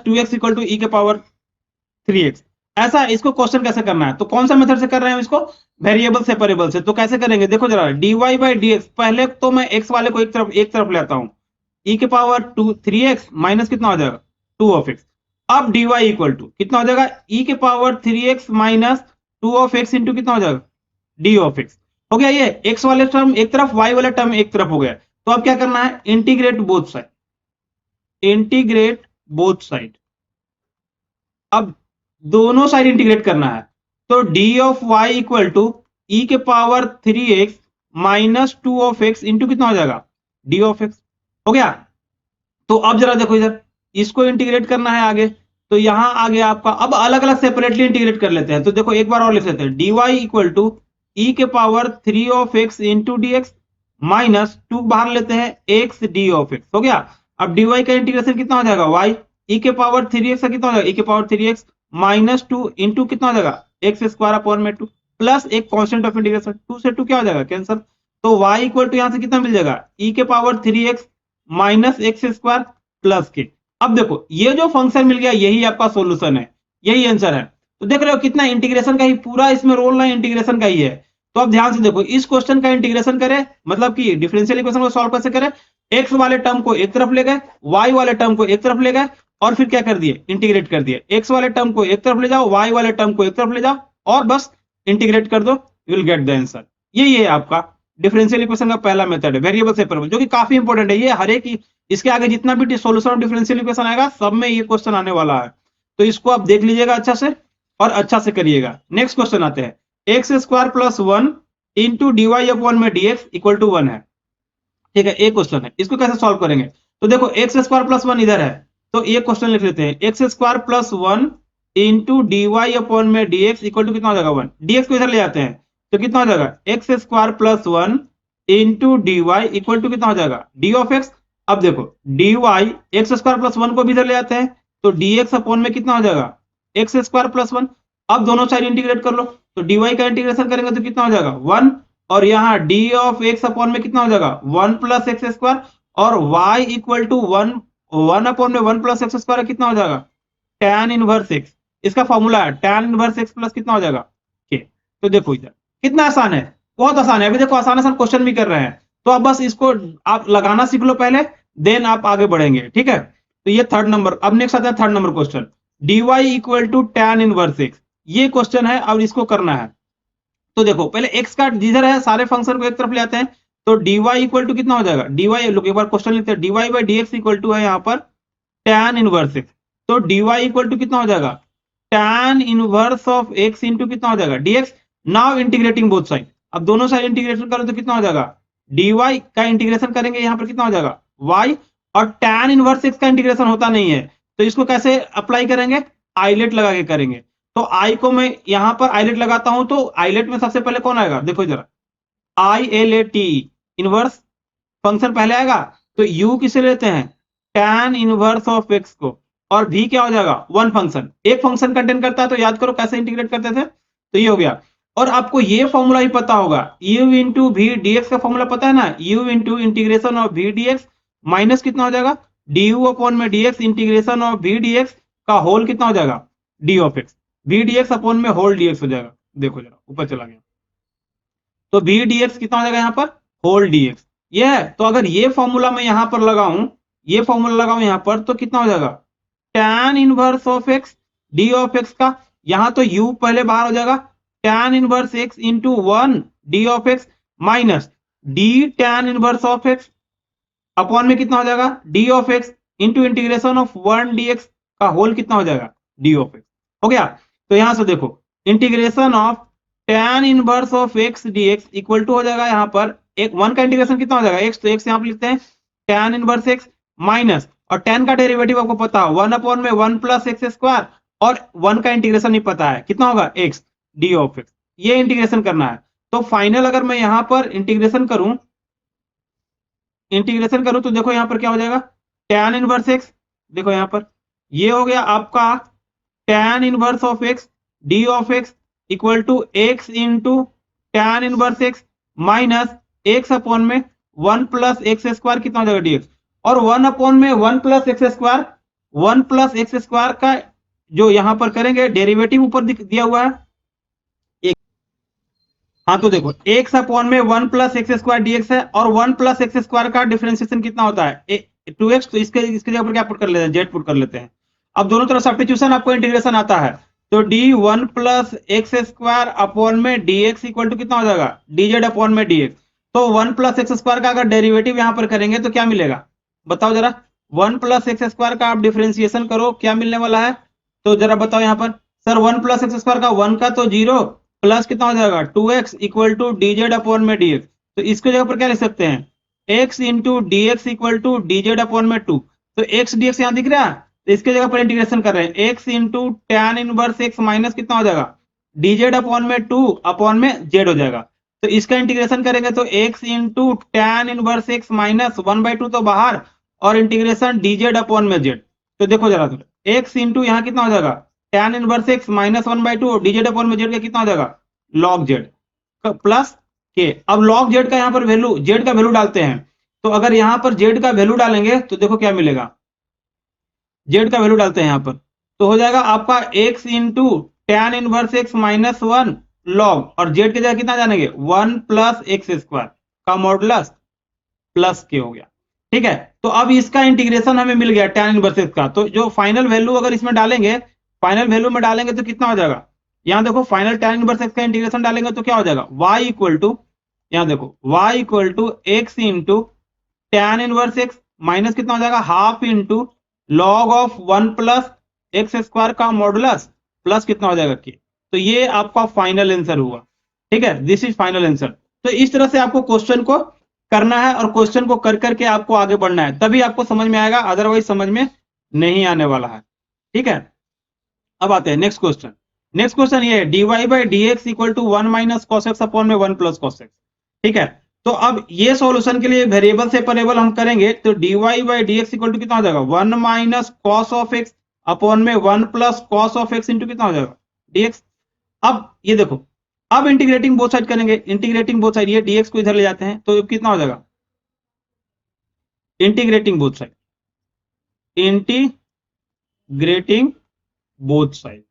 two x equal to e के पावर 3x, ऐसा इसको क्वेश्चन कैसे करना है, तो कौन सा मेथड से कर रहे हैं इसको, वेरिएबल सेपरेबल से। तो कैसे करेंगे, देखो जरा, dy बाई डी एक्स, पहले तो मैं x वाले को एक तरफ लेता हूं, e के पावर 3x माइनस कितना हो जाएगा 2 ऑफ x। अब dy इक्वल टू कितना हो जाएगा, e के power 3x minus 2 of x into कितना हो जाएगा d ऑफ x। हो गया, ये x वाले टर्म एक तरफ, y वाला टर्म एक तरफ हो गया। तो अब क्या करना है, integrate both side, integrate both side. अब दोनों साइड इंटीग्रेट करना है, तो d of y equal to e के power 3x minus 2 of x into कितना हो जाएगा डी ऑफ x। हो गया। तो अब जरा देखो इधर, इसको इंटीग्रेट करना है आगे, तो यहां आ गया आपका, अब अलग अलग सेपरेटली इंटीग्रेट कर लेते हैं। तो देखो एक बार और लिख लेते हैं, d y equal to e के power 3 of x into d x minus 2 बाहर लेते हैं x डी ऑफ x। हो गया। अब डी वाई का इंटीग्रेशन कितना हो जाएगा, y ई के पावर 3x का कितना हो जाएगा, ई के पावर 3x माइनस 2 इंटू कितना हो जाएगा एक्स स्क्वायर अपॉन में 2 प्लस एक कांस्टेंट ऑफ इंटीग्रेशन, 2 से 2 क्या हो जाएगा कैंसिल। तो y इक्वल टू यहां से कितना मिल जाएगा, ई के power 3x minus x square plus के। अब देखो ये जो फंक्शन मिल गया यही आपका सॉल्यूशन है, यही आंसर है। तो देख रहे हो कितना इंटीग्रेशन का ही पूरा इसमें रोल ना इंटीग्रेशन का ही है। तो अब ध्यान से देखो, इस क्वेश्चन का इंटीग्रेशन करें, मतलब कि डिफरेंशियल इक्वेशन को सॉल्व कैसे करें, एक्स वाले टर्म को एक तरफ ले गए, वाई वाले टर्म को एक तरफ ले गए, और फिर क्या कर दिए, इंटीग्रेट कर दिए। एक्स वाले टर्म को एक तरफ ले जाओ, वाई वाले टर्म को एक तरफ ले जाओ, और बस इंटीग्रेट कर दो, you will get the answer. यही है आपका डिफरेंशियल इक्वेशन का पहला मेथड है, वेरिएबल सेपरेबल, जो कि काफी इंपॉर्टेंट है। ये हर एक, इसके आगे जितना भी सॉल्यूशन ऑफ डिफरेंशियल इक्वेशन आएगा सब में ये क्वेश्चन आने वाला है। तो इसको आप देख लीजिएगा अच्छा से, और अच्छा से करिएगा। नेक्स्ट क्वेश्चन आते हैं, x square plus 1 into d y upon में डीएक्स इक्वल टू 1 है। ठीक है, एक क्वेश्चन है, इसको कैसे सॉल्व करेंगे। तो देखो एक्स स्क्वायर प्लस 1 इधर है, तो ये क्वेश्चन लिख लेते हैं, x square plus 1 into d y upon में डीएक्स इक्वल टू कितना हो जाएगा 1, डीएक्स को इधर ले जाते हैं, तो कितना हो जाएगा x square plus 1 into d y equal to कितना हो जाएगा डी ऑफ एक्स। अब देखो dy, एक्स स्क्वायर प्लस 1 को भी इधर ले आते हैं, तो dx अपॉन में कितना हो जाएगा एक्स स्क्वायर प्लस 1। अब दोनों साइड इंटीग्रेट कर लो, तो dy का इंटीग्रेशन करेंगे तो कितना हो जाएगा 1, और यहाँ d ऑफ x अपॉन में कितना हो जाएगा 1 प्लस एक्स स्क्वायर, और y इक्वल टू 1 अपॉन में 1 प्लस एक्स स्क्वायर कितना हो जाएगा tan इनवर्स x। इसका फॉर्मूला है tan इनवर्स x प्लस कितना हो जाएगा k। तो देखो इधर कितना आसान है, बहुत आसान है। अभी देखो आसान आसान क्वेश्चन भी कर रहे हैं, तो अब बस इसको आप लगाना सीख लो पहले, देन आप आगे बढ़ेंगे। ठीक है, तो ये थर्ड नंबर। अब नेक्स्ट आता है third number question, dy equal to tan inverse x, ये क्वेश्चन है, अब इसको करना है। तो देखो पहले x का जिधर है सारे फंक्शन को एक तरफ ले आते हैं, तो dy इक्वल टू कितना हो जाएगा, dy लोग एक बार क्वेश्चन लिखते हैं, dy by dx equal to है यहाँ पर tan इनवर्स x, तो dy इक्वल टू कितना हो जाएगा tan inverse of x into कितना हो जाएगा dx। Now integrating both side, अब दोनों साइड इंटीग्रेशन करो तो कितना हो जाएगा dy का इंटीग्रेशन करेंगे यहाँ पर कितना हो जाएगा y, और tan इनवर्स x का इंटीग्रेशन होता नहीं है, तो इसको कैसे अप्लाई करेंगे, आइलेट लगा के करेंगे। तो i को मैं यहां पर आइलेट लगाता हूं, तो आइलेट में सबसे पहले कौन आएगा, देखो जरा ILAT इनवर्स फंक्शन पहले आएगा, तो u किसे लेते हैं, tan इनवर्स ऑफ x को, और v क्या हो जाएगा, वन फंक्शन, एक फंक्शन कंटेन करता है, तो याद करो कैसे इंटीग्रेट करते थे, तो ये हो गया। और आपको ये फॉर्मूला ही पता होगा, u इंटू वी dx का फॉर्मूला पता है ना, u into integration of v dx minus कितना हो जाएगा, du अपॉन में dx integration of v dx का होल कितना हो जाएगा, d of x, v dx upon में होल dx हो जाएगा। देखो जरा ऊपर चला गया, तो v dx कितना हो जाएगा यहाँ पर, होल dx। ये है, तो अगर ये फॉर्मूला मैं यहाँ पर लगाऊं, ये फॉर्मूला लगाऊं यहाँ पर, तो कितना हो जाएगा, tan inverse of x d of x का, यहाँ तो u पहले बाहर हो जाएगा, tan inverse x into one d of x minus d tan inverse of x upon में कितना हो जाएगा, d of x into integration of one dx का होल कितना हो जाएगा, d ऑफ x। हो गया, तो यहां से देखो integration of tan inverse of x dx equal to हो जाएगा यहाँ पर एक वन का इंटीग्रेशन कितना हो जाएगा, x, तो x यहाँ पर लिखते हैं tan इनवर्स x माइनस, और tan का डेरिवेटिव आपको पता है वन अपॉन में वन प्लस एक्स स्क्वायर, और वन का इंटीग्रेशन नहीं पता है कितना होगा, x d ऑफ x, ये इंटीग्रेशन करना है। तो फाइनल अगर मैं यहाँ पर इंटीग्रेशन करूं तो देखो यहाँ पर क्या हो जाएगा, tan इनवर्स x, देखो यहाँ पर ये हो गया आपका tan inverse of x d of x equal to x into tan inverse x minus x upon में वन प्लस एक्स स्क्वायर कितना हो जाएगा dx, और वन अपॉन में वन प्लस एक्स स्क्वायर का जो यहां पर करेंगे डेरिवेटिव ऊपर दिया हुआ है एक, हाँ तो देखो x अपॉन में one plus x square dx है, और वन प्लस एक्स स्क्वायर का डिफरेंशिएशन कितना होता है 2x, तो इसके जगह पर क्या पुट कर लेते हैं, z पुट कर लेते हैं। अब दोनों तरफ सब्स्टिट्यूशन आपको इंटीग्रेशन आता है, तो d one plus x square upon में dx इक्वल टू कितना हो जाएगा, dz अपॉन में dx। तो वन प्लस एक्स स्क्वायर का अगर डेरिवेटिव यहां पर करेंगे तो क्या मिलेगा, बताओ जरा, वन प्लस एक्स स्क्वायर का आप डिफरेंशिएशन करो क्या मिलने वाला है, तो जरा बताओ यहाँ पर, sir one plus x square का वन का तो जीरो, प्लस कितना हो जाएगा 2x equal to dz upon में dx, तो इसके जगह पर क्या लिख सकते हैं, x into d x equal to dz upon में 2, तो x dx यहाँ दिख रहा है, तो इसके जगह पर इंटीग्रेशन कर रहे हैं, x into tan inverse x minus कितना हो जाएगा, dz अपॉन में 2 अपॉन में z हो जाएगा। तो इसका इंटीग्रेशन करेंगे तो x into tan inverse x minus 1/2 तो बाहर, और इंटीग्रेशन dz अपॉन में z, तो देखो जरा तो x इंटू यहाँ कितना हो जाएगा, tan इनवर्स x माइनस 1/2 और dz अपॉन में z का कितना हो जाएगा, log z प्लस के। अब log z का यहाँ पर वैल्यू, z का वैल्यू डालते हैं, तो अगर यहाँ पर z का वैल्यू डालेंगे तो देखो क्या मिलेगा, z का वैल्यू डालते हैं यहाँ पर, तो हो जाएगा आपका x into tan inverse x minus 1 log, और z की जगह कितना जानेंगे, 1 प्लस एक्स स्क्वायर का मॉडुलस प्लस के हो गया। ठीक है, तो अब इसका इंटीग्रेशन हमें मिल गया tan इनवर्स x का, तो जो फाइनल वैल्यू अगर इसमें डालेंगे, फाइनल वैल्यू में डालेंगे तो कितना हो जाएगा, यहाँ देखो फाइनल tan इनवर्स x का इंटीग्रेशन डालेंगे तो क्या हो जाएगा, y इक्वल टू, यहाँ देखो y equal to x into tan inverse x minus कितना हो जाएगा, half into log of 1 plus x square का मॉडुलस प्लस कितना हो जाएगा के। तो ये आपका फाइनल आंसर हुआ। ठीक है, दिस इज फाइनल आंसर। तो इस तरह से आपको क्वेश्चन को करना है, और क्वेश्चन को कर करके आपको आगे बढ़ना है, तभी आपको समझ में आएगा, अदरवाइज समझ में नहीं आने वाला है। ठीक है, अब आते हैं नेक्स्ट क्वेश्चन। नेक्स्ट क्वेश्चन ये है, dy by d x equal to 1 minus cos x upon में 1 प्लस कॉस एक्स। ठीक है, तो अब ये सॉल्यूशन के लिए वेरिएबल सेपरेबल हम करेंगे, तो dy by d x equal to कितना हो जाएगा, 1 minus cos of x upon में 1 plus cos of x into कितना हो जाएगा, dx। अब ये देखो, अब इंटीग्रेटिंग बोथ साइड करेंगे, इंटीग्रेटिंग बोथ साइड, ये dx को इधर ले जाते हैं, तो कितना हो जाएगा, integrating both side, integrating both side.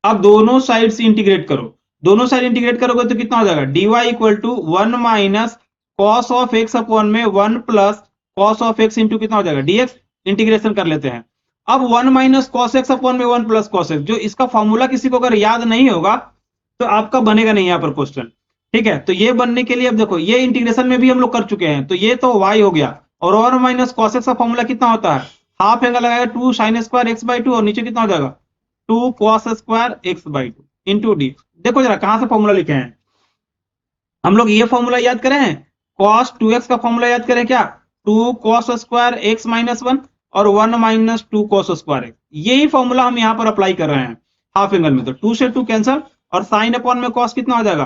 अब दोनों साइड से इंटीग्रेट करो, दोनों साइड इंटीग्रेट करोगे तो कितना हो जाएगा, dy equal to 1 minus cos of x upon में 1 plus cos of x into कितना हो जाएगा, dx। इंटीग्रेशन कर लेते हैं। अब 1 माइनस कॉस एक्स अपॉन में 1 प्लस कॉस एक्स, जो इसका फॉर्मूला किसी को अगर याद नहीं होगा तो आपका बनेगा नहीं यहाँ पर क्वेश्चन। ठीक है, तो ये बनने के लिए अब देखो, ये इंटीग्रेशन में भी हम लोग कर चुके हैं, तो ये तो y हो गया, और 1 माइनस कॉस एक्स का फॉर्मूला कितना होता है, हाफ एंगल लगाएगा 2 साइन स्क्वायर एक्स बाई 2, और नीचे कितना हो जाएगा 2 cos square x by 2 into D. देखो जरा कहां से फॉर्मूला लिखे हैं हम लोग, ये फॉर्मूला याद करें हैं, कॉस 2x का फॉर्मूला याद करें क्या, 2 कॉस स्क्वायर एक्स माइनस 1 और 1 माइनस 2 कॉस स्क्वायर एक्स, यही फॉर्मूला हम यहाँ पर अप्लाई कर रहे हैं हाफ एंगल में। तो 2 से 2 कैंसल, और साइन अपॉन में कॉस कितना हो जाएगा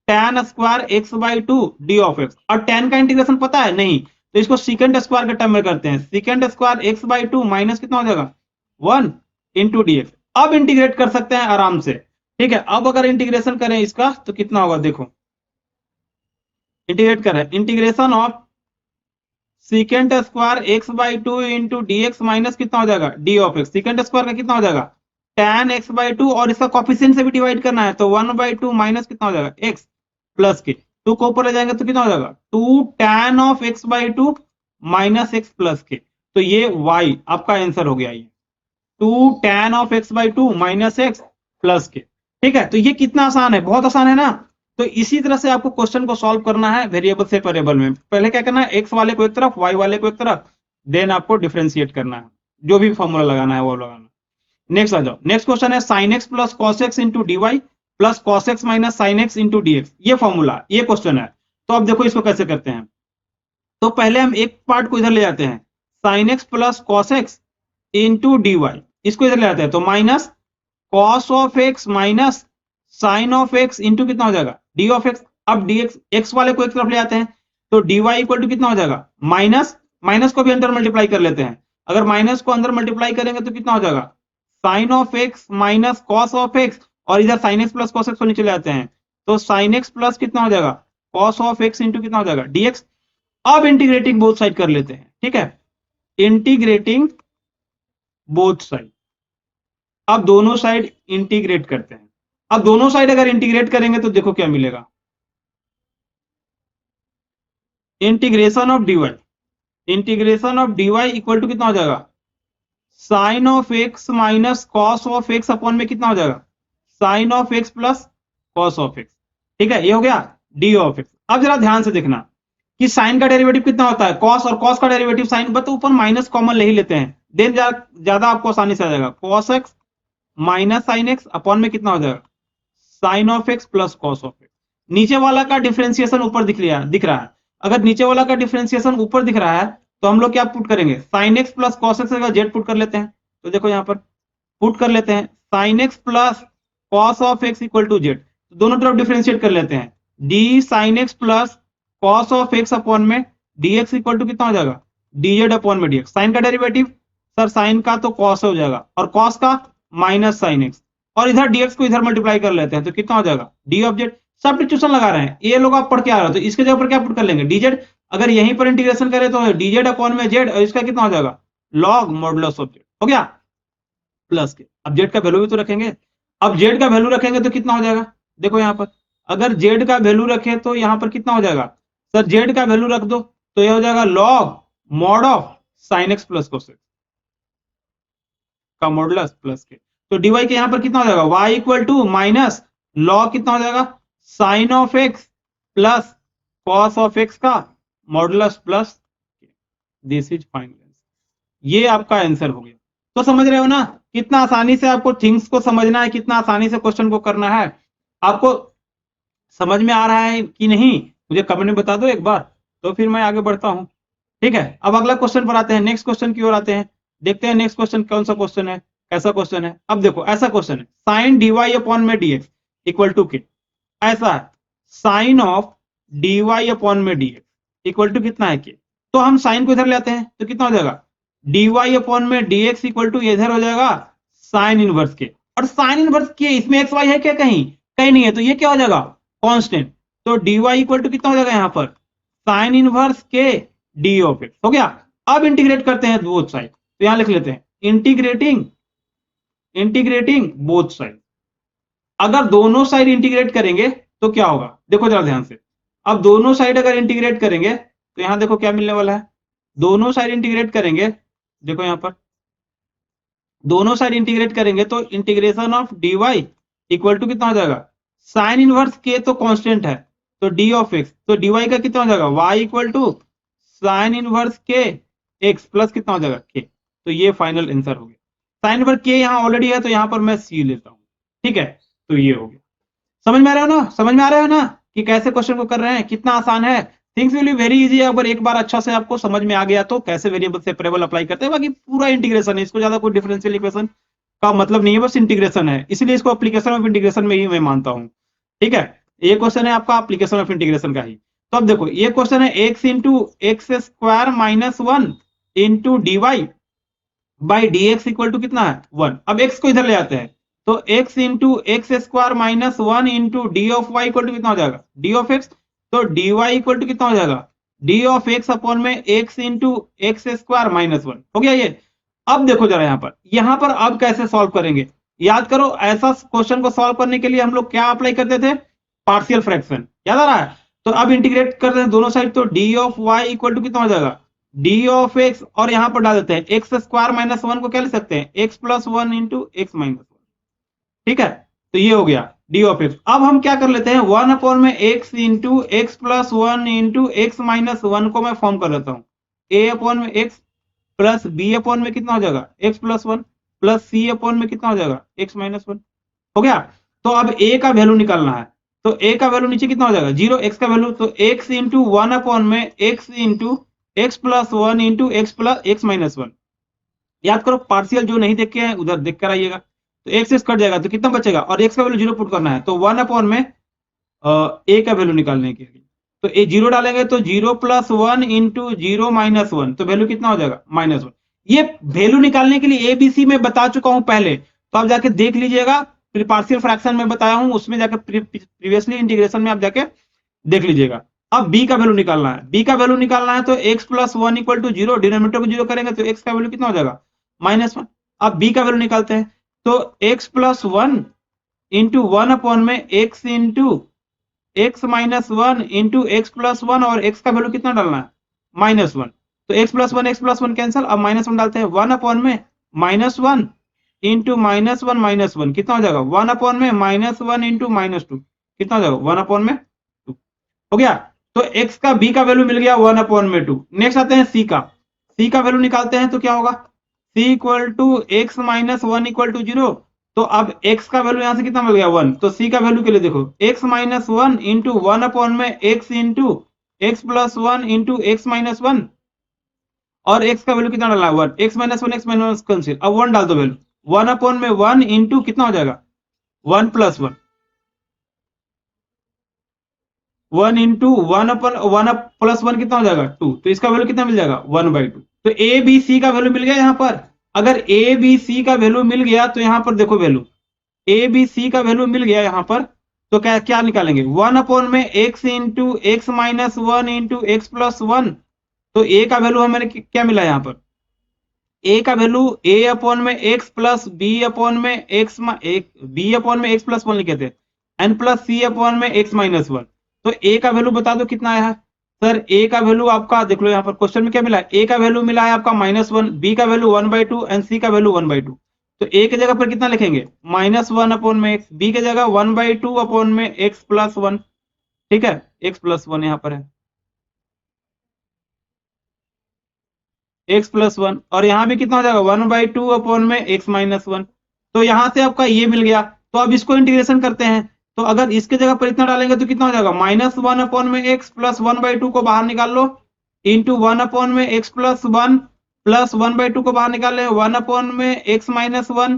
tan square x by two D of x. और tan का इंटीग्रेशन पता है नहीं, तो इसको सीकेंड स्क्वायर के टर्म में करते हैं। Secant square x by two minus कितना हो जाएगा 1 इंटू डी एक्स। अब इंटीग्रेट कर सकते हैं आराम से, ठीक है। अब अगर इंटीग्रेशन करें इसका तो कितना होगा, देखो इंटीग्रेट करें, integration of secant square x by two into d x minus कितना हो जाएगा d of x. Secant square का कितना हो जाएगा tan एक्स बाई टू, और इसका कॉफिशिएंट से भी डिवाइड करना है, तो 1/2 माइनस कितना हो जाएगा एक्स प्लस के, टू को ऊपर ले जाएंगे तो कितना हो जाएगा 2 tan of x by two minus x plus के। तो ये y आपका आंसर हो गया, ये 2 tan of x by two minus x plus के, ठीक है। तो ये कितना आसान है, बहुत आसान है ना। तो इसी तरह से आपको क्वेश्चन को सॉल्व करना है वेरिएबल से वेरिएबल में। पहले क्या करना है, एक्स वाले को एक तरफ, वाई वाले को एक तरफ, देन आपको डिफरेंशिएट करना है, जो भी फॉर्मूला लगाना है वो लगाना। नेक्स्ट आ जाओ, नेक्स्ट क्वेश्चन है sine x plus cos x into d y plus cos x minus sine x into d x. ये फॉर्मूला, ये क्वेश्चन है। तो अब देखो इसको कैसे करते हैं। तो पहले हम एक पार्ट को इधर ले जाते हैं, sine x plus cos x into d y, इसको इधर ले जाते हैं, तो minus cos of x minus sine of x into कितना हो जाएगा डी ऑफ एक्स। अब डी एक्स, एक्स वाले को एक तरफ ले जाते हैं, तो डी वाई इक्वल टू कितना हो जाएगा माइनस, माइनस को भी अंदर मल्टीप्लाई कर लेते हैं। अगर माइनस को अंदर मल्टीप्लाई करेंगे तो कितना हो जाएगा sine of x minus cos of x, और इधर sine x plus cos x को नीचे ले आते हैं, तो साइन एक्स प्लस कितना हो जाएगा कॉस ऑफ एक्स इंटू कितना हो जाएगा डी एक्स। अब इंटीग्रेटिंग बोथ साइड कर लेते हैं, ठीक है, इंटीग्रेटिंग बोथ साइड। अब दोनों साइड इंटीग्रेट करते हैं। अब दोनों साइड अगर इंटीग्रेट करेंगे तो देखो क्या मिलेगा, integration of d y, integration of d y equal to कितना हो जाएगा sine of x minus cos of x upon में कितना हो जाएगा sine of x plus cos of x, ठीक है, ये हो गया डी ऑफ एक्स। अब जरा ध्यान से देखना कि साइन का डेरिवेटिव कितना होता है कॉस, और कॉस का डेरिवेटिव साइन, बट ऊपर माइनस कॉमन ले ही लेते हैं, देन ज्यादा आपको आसानी से आ जाएगा। Cos x minus sine x upon में कितना हो जाएगा sine of x plus cos of x. नीचे वाला का डिफरेंशिएशन ऊपर दिख रहा है। अगर नीचे वाला का डिफरेंशिएशन ऊपर दिख रहा है तो हम लोग क्या पुट करेंगे, sign x plus cos x का जेड पुट कर लेते हैं। तो देखो यहाँ पर पुट कर लेते हैं, sine x plus cos of x equal to z, दोनों तरफ डिफरेंशिएट कर लेते हैं, d sine x plus cos of x upon में डी एक्स इक्वल टू कितना हो जाएगा डी जेड अपॉन में डी एक्स। साइन का डेरिवेटिव सर साइन का तो कॉस हो जाएगा, और कॉस का माइनस साइन एक्स, और इधर डीएक्स को इधर मल्टीप्लाई कर लेते हैं, तो कितना हो जाएगा डी ऑफ जेड। सब्स्टिट्यूशन लगा रहे हैं, ये लोग आप पढ़ के आ रहे हो, तो इसके जगह पर क्या पुट कर लेंगे डीजेड। अगर यहीं पर इंटीग्रेशन करें तो डीजेड अपॉन में जेड, और इसका कितना हो जाएगा लॉग मॉडुलस ऑफ जेड, हो गया प्लस के। अब जेड का वैल्यू भी तो रखेंगे, अब जेड का वैल्यू रखेंगे तो कितना हो जाएगा, देखो यहाँ पर अगर जेड का वैल्यू रखे तो यहाँ पर कितना हो जाएगा सर, जेड का वैल्यू रख दो तो यह हो जाएगा log mod of sine x plus cos x का मॉडुलस प्लस के। तो dy के यहां पर कितना हो जाएगा y equal to minus log कितना हो जाएगा sine of x plus cos of x का modulus plus, this is final. ये आपका आंसर हो गया। तो समझ रहे हो ना कितना आसानी से आपको थिंग्स को समझना है, कितना आसानी से क्वेश्चन को करना है। आपको समझ में आ रहा है कि नहीं मुझे कमेंट में बता दो एक बार, तो फिर मैं आगे बढ़ता हूं, ठीक है। अब अगला क्वेश्चन पर आते हैं, नेक्स्ट क्वेश्चन की ओर आते हैं, देखते हैं नेक्स्ट क्वेश्चन कौन सा क्वेश्चन है, कैसा क्वेश्चन है। अब देखो ऐसा क्वेश्चन है, साइन डी वाई अपॉन में d x equal to k, ऐसा है sine of d y upon में डी एक्स इक्वल टू कितना है के। तो हम साइन को इधर ले आते हैं तो कितना हो जाएगा डी वाई अपॉन में डी एक्स इक्वल टू इधर हो जाएगा साइन इनवर्स के, और साइन इनवर्स के इसमें एक्स वाई है क्या, कहीं कहीं नहीं है, तो ये क्या हो जाएगा कांस्टेंट। तो डी वाई इक्वल टू कितना हो जाएगा यहाँ पर साइन इनवर्स के डी ऑफ एक्स, हो गया। अब इंटीग्रेट करते हैं बोथ साइड, तो यहां लिख लेते हैं इंटीग्रेटिंग बोथ साइड। अगर दोनों साइड इंटीग्रेट करेंगे तो क्या होगा, देखो जरा ध्यान से। अब दोनों साइड अगर इंटीग्रेट करेंगे तो यहां देखो क्या मिलने वाला है, दोनों साइड इंटीग्रेट करेंगे, देखो यहां पर दोनों साइड इंटीग्रेट करेंगे तो integration of d y equal to कितना हो जाएगा साइन इनवर्स के तो कांस्टेंट है, तो डी ऑफ एक्स, तो डी वाई का कितना हो जाएगा y equal to sine inverse k x plus कितना हो जाएगा के। तो ये फाइनल आंसर हो गया। साइन पर के यहाँ ऑलरेडी है तो यहाँ पर मैं सी लेता हूँ, ठीक है। तो ये हो गया, समझ में आ रहा है ना, समझ में आ रहा है ना कि कैसे क्वेश्चन को कर रहे हैं, कितना आसान है। Things will be very easy अगर एक बार अच्छा से आपको समझ में आ गया तो कैसे वेरिएबल सेपरेबल अप्लाई करते हैं। बाकी पूरा इंटीग्रेशन है, इसको ज्यादा कोई डिफरेंशियल इक्वेशन का मतलब नहीं है, बस इंटीग्रेशन है, इसलिए इसको एप्लीकेशन ऑफ इंटीग्रेशन में ही मैं मानता हूँ, ठीक है। ये क्वेश्चन है आपका एप्लीकेशन ऑफ इंटीग्रेशन का ही। तो अब देखो ये क्वेश्चन है x into x square minus one into d y by d x equal to कितना है 1। अब x को इधर ले आते हैं, तो x into x square minus one into d of y equal to कितना हो जाएगा डी ऑफ एक्स। तो डी वाई इक्वल टू कितना हो जाएगा डी ऑफ एक्स अपॉन में x into x square minus one. हो गया ये। अब देखो जरा यहाँ पर अब कैसे सॉल्व करेंगे। याद करो ऐसा क्वेश्चन को सॉल्व करने के लिए हम लोग क्या अप्लाई करते थे, पार्शियल फ्रैक्शन, याद आ रहा है। तो अब इंटीग्रेट कर रहे हैं दोनों साइड, तो d of y equal to कितना हो जाएगा डी ऑफ एक्स, और यहां पर डाल देते हैं एक्स स्क्वायर माइनस वन को क्या लिख सकते हैं x plus one into x minus one. ठीक है, तो ये हो गया डी ऑफ एक्स। अब हम क्या कर लेते हैं वन अपॉन में x into x plus one into x minus one को मैं फॉर्म कर लेता हूँ ए अपॉन में एक्स प्लस बी अपॉन में कितना हो जाएगा एक्स प्लस वन प्लस सी अपॉन में कितना हो जाएगा एक्स माइनस वन। हो गया। तो अब ए का वैल्यू निकालना है, तो ए का वैल्यू नीचे कितना हो जाएगा जीरो, एक्स का वैल्यू तो एक्स इंटू वन अपॉन में x into x plus one into x plus x minus one. याद करो पार्शियल जो नहीं देख के है उधर देख कर आइएगा, तो एक्स एक्स कट जाएगा तो कितना बचेगा, और एक्स का वैल्यू जीरो पुट करना है, तो वन अपॉन में ए का वैल्यू निकालने के लिए तो ए जीरो डालेंगे, तो zero plus one into zero minus one, तो वैल्यू कितना हो जाएगा माइनस वन। ये वैल्यू निकालने के लिए एबीसी में बता चुका हूं पहले, तो आप जाके देख लीजिएगा, फिर पार्शियल फ्रैक्शन में बताया हूं उसमें जाके प्रीवियसली इंटीग्रेशन में आप जाके देख लीजिएगा। अब b का वैल्यू निकालना है, b का वैल्यू निकालना है तो x plus one equal to zero, denominator को जीरो करेंगे तो x का वैल्यू कितना हो जाएगा माइनस वन। अब b का वैल्यू निकालते हैं, तो x plus one into one upon में x into x minus one into x plus one, और x का वैल्यू कितना डालना है माइनस वन, तो x प्लस वन कैंसिल, अब माइनस वन डालते हैं, वन अपॉन में minus one into minus one कितना हो जाएगा वन अपॉन में minus one into minus two कितना हो जाएगा वन अपॉन में टू। हो गया। तो x का b का वैल्यू मिल गया वन अपॉन में टू। नेक्स्ट आते हैं c का वैल्यू निकालते हैं, तो क्या होगा c equal to x minus one equal to zero, तो अब x का वैल्यू यहां से कितना मिल गया वन, तो c का वैल्यू के लिए देखो x minus one into one upon में x into x plus one into x minus one, और x का वैल्यू कितना डाला one, x minus one cancel, अब वन डाल दो वैल्यू, वन अपॉन में वन इंटू कितना हो जाएगा one plus one, one into one अपन वन प्लस वन कितना हो जाएगा टू, तो इसका वैल्यू कितना मिल जाएगा वन बाई टू। तो ए बी सी का वैल्यू मिल गया यहाँ पर। अगर ए बी सी का वैल्यू मिल गया तो यहाँ पर देखो वैल्यू ए बी सी का वैल्यू मिल गया यहाँ पर, तो क्या क्या निकालेंगे वन अपॉन में x into x minus one into x plus one, तो ए का वैल्यू हमें क्या मिला यहाँ पर ए का वैल्यू ए अपॉन में एक्स प्लस बी अपॉन में एक्स बी अपॉन में एक्स प्लस वन लिखे थे एन प्लस सी अपॉन में एक्स माइनस वन। तो ए का वैल्यू बता दो कितना आया है सर, ए का वैल्यू आपका देख लो यहाँ पर क्वेश्चन में क्या मिला है, ए का वैल्यू मिला है आपका माइनस वन, बी का value one by two and c का वैल्यू वन बाई टू। तो ए की जगह पर कितना लिखेंगे माइनस वन अपॉन में एक्स, बी की जगह वन बाई टू अपॉन में एक्स प्लस वन। ठीक है, एक्स प्लस वन यहाँ पर है एक्स प्लस वन, और यहाँ भी कितना हो जाएगा वन बाई टू अपॉन में एक्स माइनस वन। तो यहां से आपका ये मिल गया। तो अब इसको इंटीग्रेशन करते हैं, तो अगर इसके जगह पर इतना डालेंगे तो कितना हो जाएगा माइनस वन अपॉन में x plus one by to को बाहर निकाल लो इंटू वन अपॉन में x plus one by to को बाहर निकाल ले वन अपॉन में एक्स माइनस वन,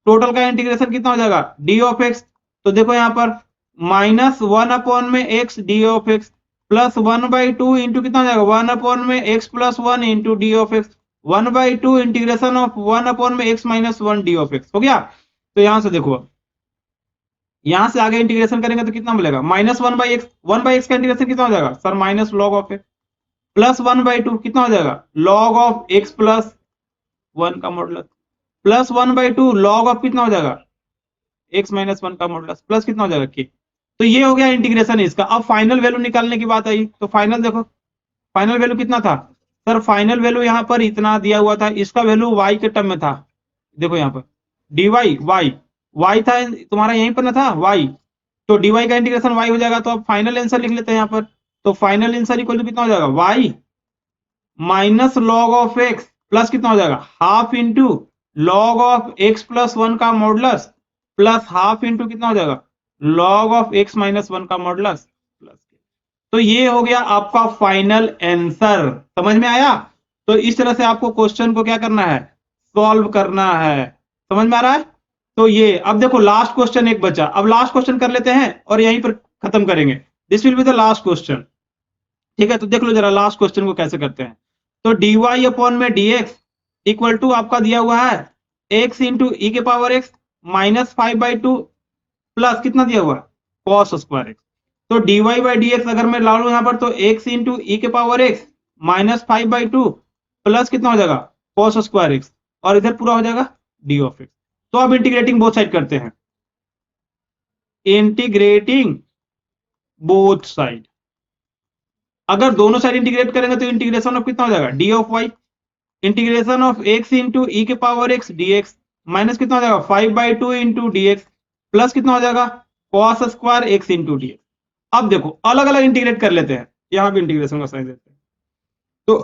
टोटल का इंटीग्रेशन कितना हो जाएगा डी ऑफ एक्स। तो देखो यहाँ पर माइनस वन अपॉन में x d of x plus one by two into कितना हो जाएगा वन अपॉन में x plus one into d of x, one by two integration of one upon में x minus one d of x. हो गया। तो यहां से देखो यहां से आगे इंटीग्रेशन करेंगे तो कितना मिलेगा माइनस वन बाई एक्स का इंटीग्रेशन कितना हो जाएगा sir minus log of x plus one by two कितना हो जाएगा log of x plus one का modulus plus one by two log of कितना हो जाएगा एक्स माइनस वन का मॉडुलस प्लस कितना हो जाएगा के। तो ये हो गया इंटीग्रेशन इसका। अब फाइनल वैल्यू निकालने की बात आई, तो फाइनल देखो फाइनल वैल्यू कितना था सर, फाइनल वैल्यू यहाँ पर इतना दिया हुआ था, इसका वैल्यू y के टर्म में था। देखो यहाँ पर dy y था तुम्हारा यहीं पर ना था y, तो dy का इंटीग्रेशन y हो जाएगा। तो अब फाइनल आंसर लिख लेते हैं यहाँ पर, तो फाइनल आंसर इक्वल टू कितना हो जाएगा y minus log of x plus कितना हो जाएगा half into log of x plus one का मॉडुलस प्लस हाफ इंटू कितना हो जाएगा log of x minus one का मॉडुलस प्लस। तो ये हो गया आपका फाइनल आंसर। समझ में आया। तो इस तरह से आपको क्वेश्चन को क्या करना है सॉल्व करना है। समझ में आ रहा है। तो ये अब देखो लास्ट क्वेश्चन एक बचा, अब लास्ट क्वेश्चन कर लेते हैं और यहीं पर खत्म करेंगे। This will be the last question. ठीक है, तो देख लो जरा लास्ट क्वेश्चन को कैसे करते हैं। तो dy अपॉन में dx इक्वल टू आपका दिया हुआ है x इंटू ई के पावर x माइनस 5/2 प्लस कितना दिया हुआ है cos स्क्वायर x। तो dy बाई dx अगर मैं ला लूं यहां पर तो x इंटू ई के पावर x माइनस 5/2 प्लस कितना हो जाएगा cos स्क्वायर x, और इधर पूरा हो जाएगा d ऑफ x। तो अब इंटीग्रेटिंग बोथ साइड करते हैं, इंटीग्रेटिंग बोथ साइड। अगर दोनों साइड इंटीग्रेट करेंगे तो इंटीग्रेशन ऑफ कितना हो जाएगा d of y, integration of x into e के power x d x minus कितना हो जाएगा 5/2 इंटू डी एक्स प्लस कितना हो जाएगा cos square x into d x. अब देखो अलग अलग इंटीग्रेट कर लेते हैं, यहां भी इंटीग्रेशन का साइन देते हैं। तो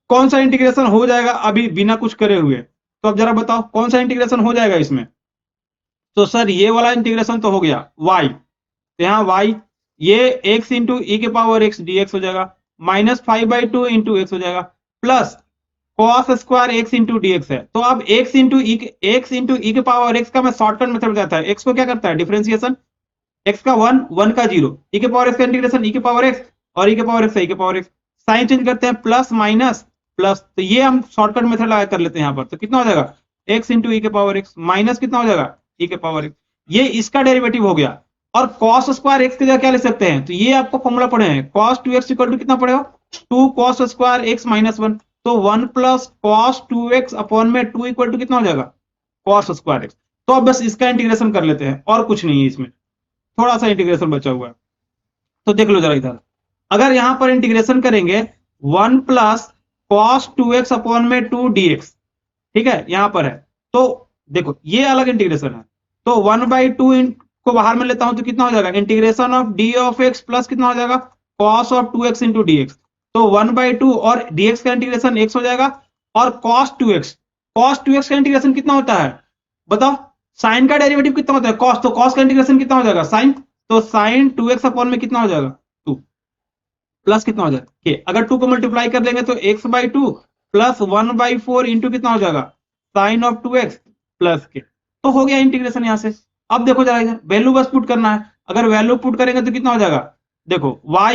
कौन सा इंटीग्रेशन हो जाएगा अभी बिना कुछ करे हुए, तो अब जरा बताओ कौन सा इंटीग्रेशन हो जाएगा इसमें। तो सर ये वाला इंटीग्रेशन तो हो गया y, तो यहाँ y ये x इंटू ई के पावर x dx हो जाएगा माइनस 5/2 इंटू एक्स हो जाएगा plus cos square x into dx है। तो अब x इंटू ई के पावर x का मैं शॉर्टकट मेथड बताता है, x को क्या करता है डिफरेंशिएशन, x का 1 1 का 0, ई के पावर x का इंटीग्रेशन ई के पावर x और ई के पावर x ई के पावर x, साइन चेंज करते हैं प्लस माइनस प्लस, तो ये हम शॉर्टकट मेथड लगा कर लेते हैं यहाँ पर। तो कितना हो जाएगा x इंटू ई के पावर x माइनस कितना हो जाएगा ई के पावर x, ये इसका डेरिवेटिव हो गया। और cos स्क्वायर x की जगह क्या ले सकते हैं, तो ये आपको फॉर्मूला पढ़े हैं cos 2x इक्वल टू कितना पड़ेगा 2 cos स्क्वायर x माइनस 1, तो 1 प्लस cos 2x अपॉन में 2 इक्वल टू कितना हो जाएगा cos स्क्वायर x। तो अब बस इसका इंटीग्रेशन कर लेते हैं और कुछ नहीं है इसमें, थोड़ा सा इंटीग्रेशन बचा हुआ है। तो देख लो जरा इधर, अगर यहां पर इंटीग्रेशन करेंगे 1 प्लस cos 2x अपॉन में 2 dx, ठीक है यहां पर है, तो देखो ये अलग इंटीग्रेशन है, तो 1/2 को बाहर में लेता हूं तो कितना हो जाएगा integration of D of x plus कितना हो जाएगा cos of 2x into dx, तो 1/2 और dx का इंटीग्रेशन x हो जाएगा, और cos 2x का इंटीग्रेशन कितना होता है बताओ, साइन का डेरिवेटिव कितना होता है cos, तो cos का इंटीग्रेशन कितना हो जाएगा साइन, तो साइन 2x अपॉन में कितना हो जाएगा 2 प्लस कितना हो जाएगा k, अगर 2 को मल्टीप्लाई कर देंगे तो x/2 प्लस 1/4 इंटू कितना हो जाएगा sine of 2x plus k। तो हो गया इंटीग्रेशन यहां से। अब देखो जरा इधर वैल्यू बस पुट करना है, अगर वैल्यू पुट करेंगे तो कितना हो जाएगा, देखो y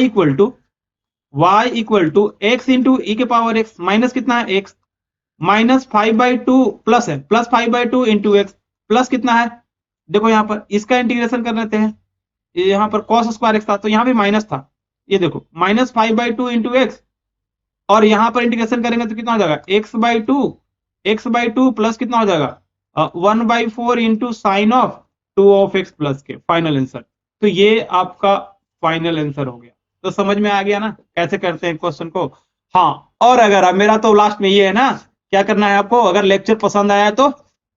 equal to x into e के पावर x माइनस कितना है x माइनस 5/2 प्लस है प्लस 5/2 इंटू एक्स प्लस कितना है, देखो यहाँ पर इसका इंटीग्रेशन कर लेते हैं, यहाँ पर cos स्क्वायर x था तो यहाँ भी माइनस था, ये देखो माइनस 5/2 इंटू एक्स, और यहाँ पर इंटीग्रेशन करेंगे तो कितना हो जाएगा x/2 प्लस कितना हो जाएगा 1/4 into sine of 2 of x plus के, फाइनल आंसर। तो ये आपका फाइनल आंसर हो गया। तो समझ में आ गया ना कैसे करते हैं क्वेश्चन को। हाँ, और अगर अब मेरा तो लास्ट में ये है ना, क्या करना है आपको, अगर लेक्चर पसंद आया तो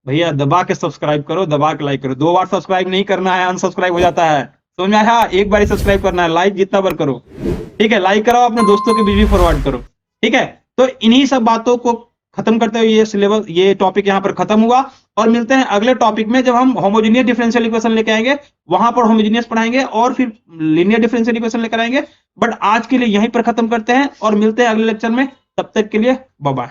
भैया दबा के सब्सक्राइब करो, दबा के लाइक करो, 2 बार सब्सक्राइब नहीं करना है, अनसब्सक्राइब हो जाता है, समझ में आया, एक बार ही सब्सक्राइब करना है, लाइक जितना बार करो, ठीक है, लाइक करो अपने दोस्तों के बीच भी फॉरवर्ड करो, ठीक है। तो इन्हीं सब बातों को खत्म करते हुए ये सिलेबस, ये टॉपिक यहाँ पर खत्म हुआ, और मिलते हैं अगले टॉपिक में जब हम होमोजेनियस डिफरेंशियल इक्वेशन लेके आएंगे, वहां पर होमोजेनियस पढ़ाएंगे और फिर लीनियर डिफरेंशियल इक्वेशन लेकर आएंगे। बट आज के लिए यहीं पर खत्म करते हैं और मिलते हैं अगले लेक्चर में, तब तक के लिए बाय बाय।